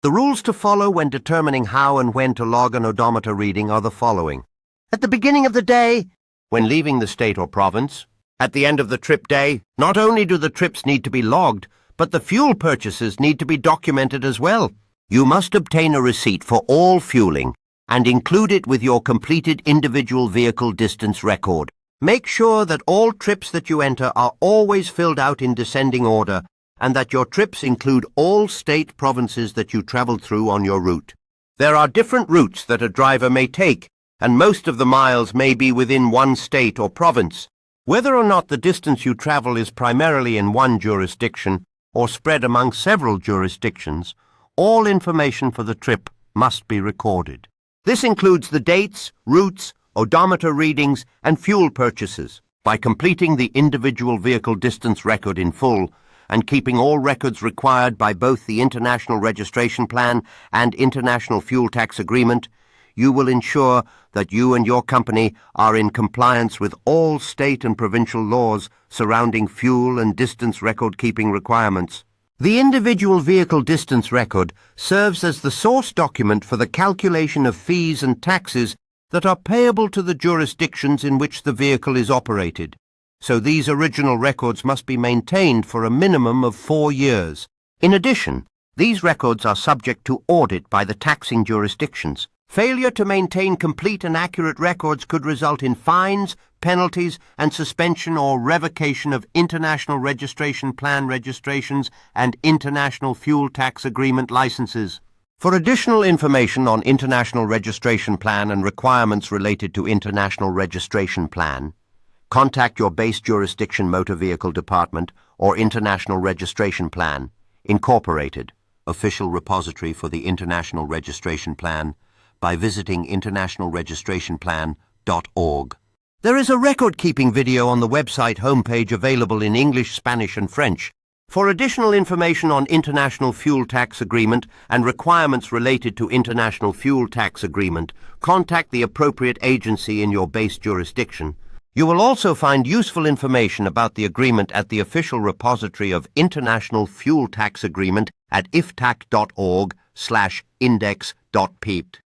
The rules to follow when determining how and when to log an odometer reading are the following: at the beginning of the day, when leaving the state or province. At the end of the trip day, not only do the trips need to be logged, but the fuel purchases need to be documented as well. You must obtain a receipt for all fueling and include it with your completed individual vehicle distance record. Make sure that all trips that you enter are always filled out in descending order and that your trips include all state provinces that you traveled through on your route. There are different routes that a driver may take, and most of the miles may be within one state or province. Whether or not the distance you travel is primarily in one jurisdiction or spread among several jurisdictions, all information for the trip must be recorded. This includes the dates, routes, odometer readings, and fuel purchases. By completing the individual vehicle distance record in full, and keeping all records required by both the International Registration Plan and International Fuel Tax Agreement, you will ensure that you and your company are in compliance with all state and provincial laws surrounding fuel and distance record-keeping requirements. The individual vehicle distance record serves as the source document for the calculation of fees and taxes that are payable to the jurisdictions in which the vehicle is operated. So these original records must be maintained for a minimum of 4 years. In addition, these records are subject to audit by the taxing jurisdictions. Failure to maintain complete and accurate records could result in fines, penalties, and suspension or revocation of International Registration Plan registrations and International Fuel Tax Agreement licenses. For additional information on International Registration Plan and requirements related to International Registration Plan, contact your base jurisdiction motor vehicle department or International Registration Plan, Incorporated, official repository for the International Registration Plan, by visiting internationalregistrationplan.org. There is a record-keeping video on the website homepage available in English, Spanish and French. For additional information on International Fuel Tax Agreement and requirements related to International Fuel Tax Agreement, contact the appropriate agency in your base jurisdiction. You will also find useful information about the agreement at the official repository of International Fuel Tax Agreement at iftac.org/index.pept.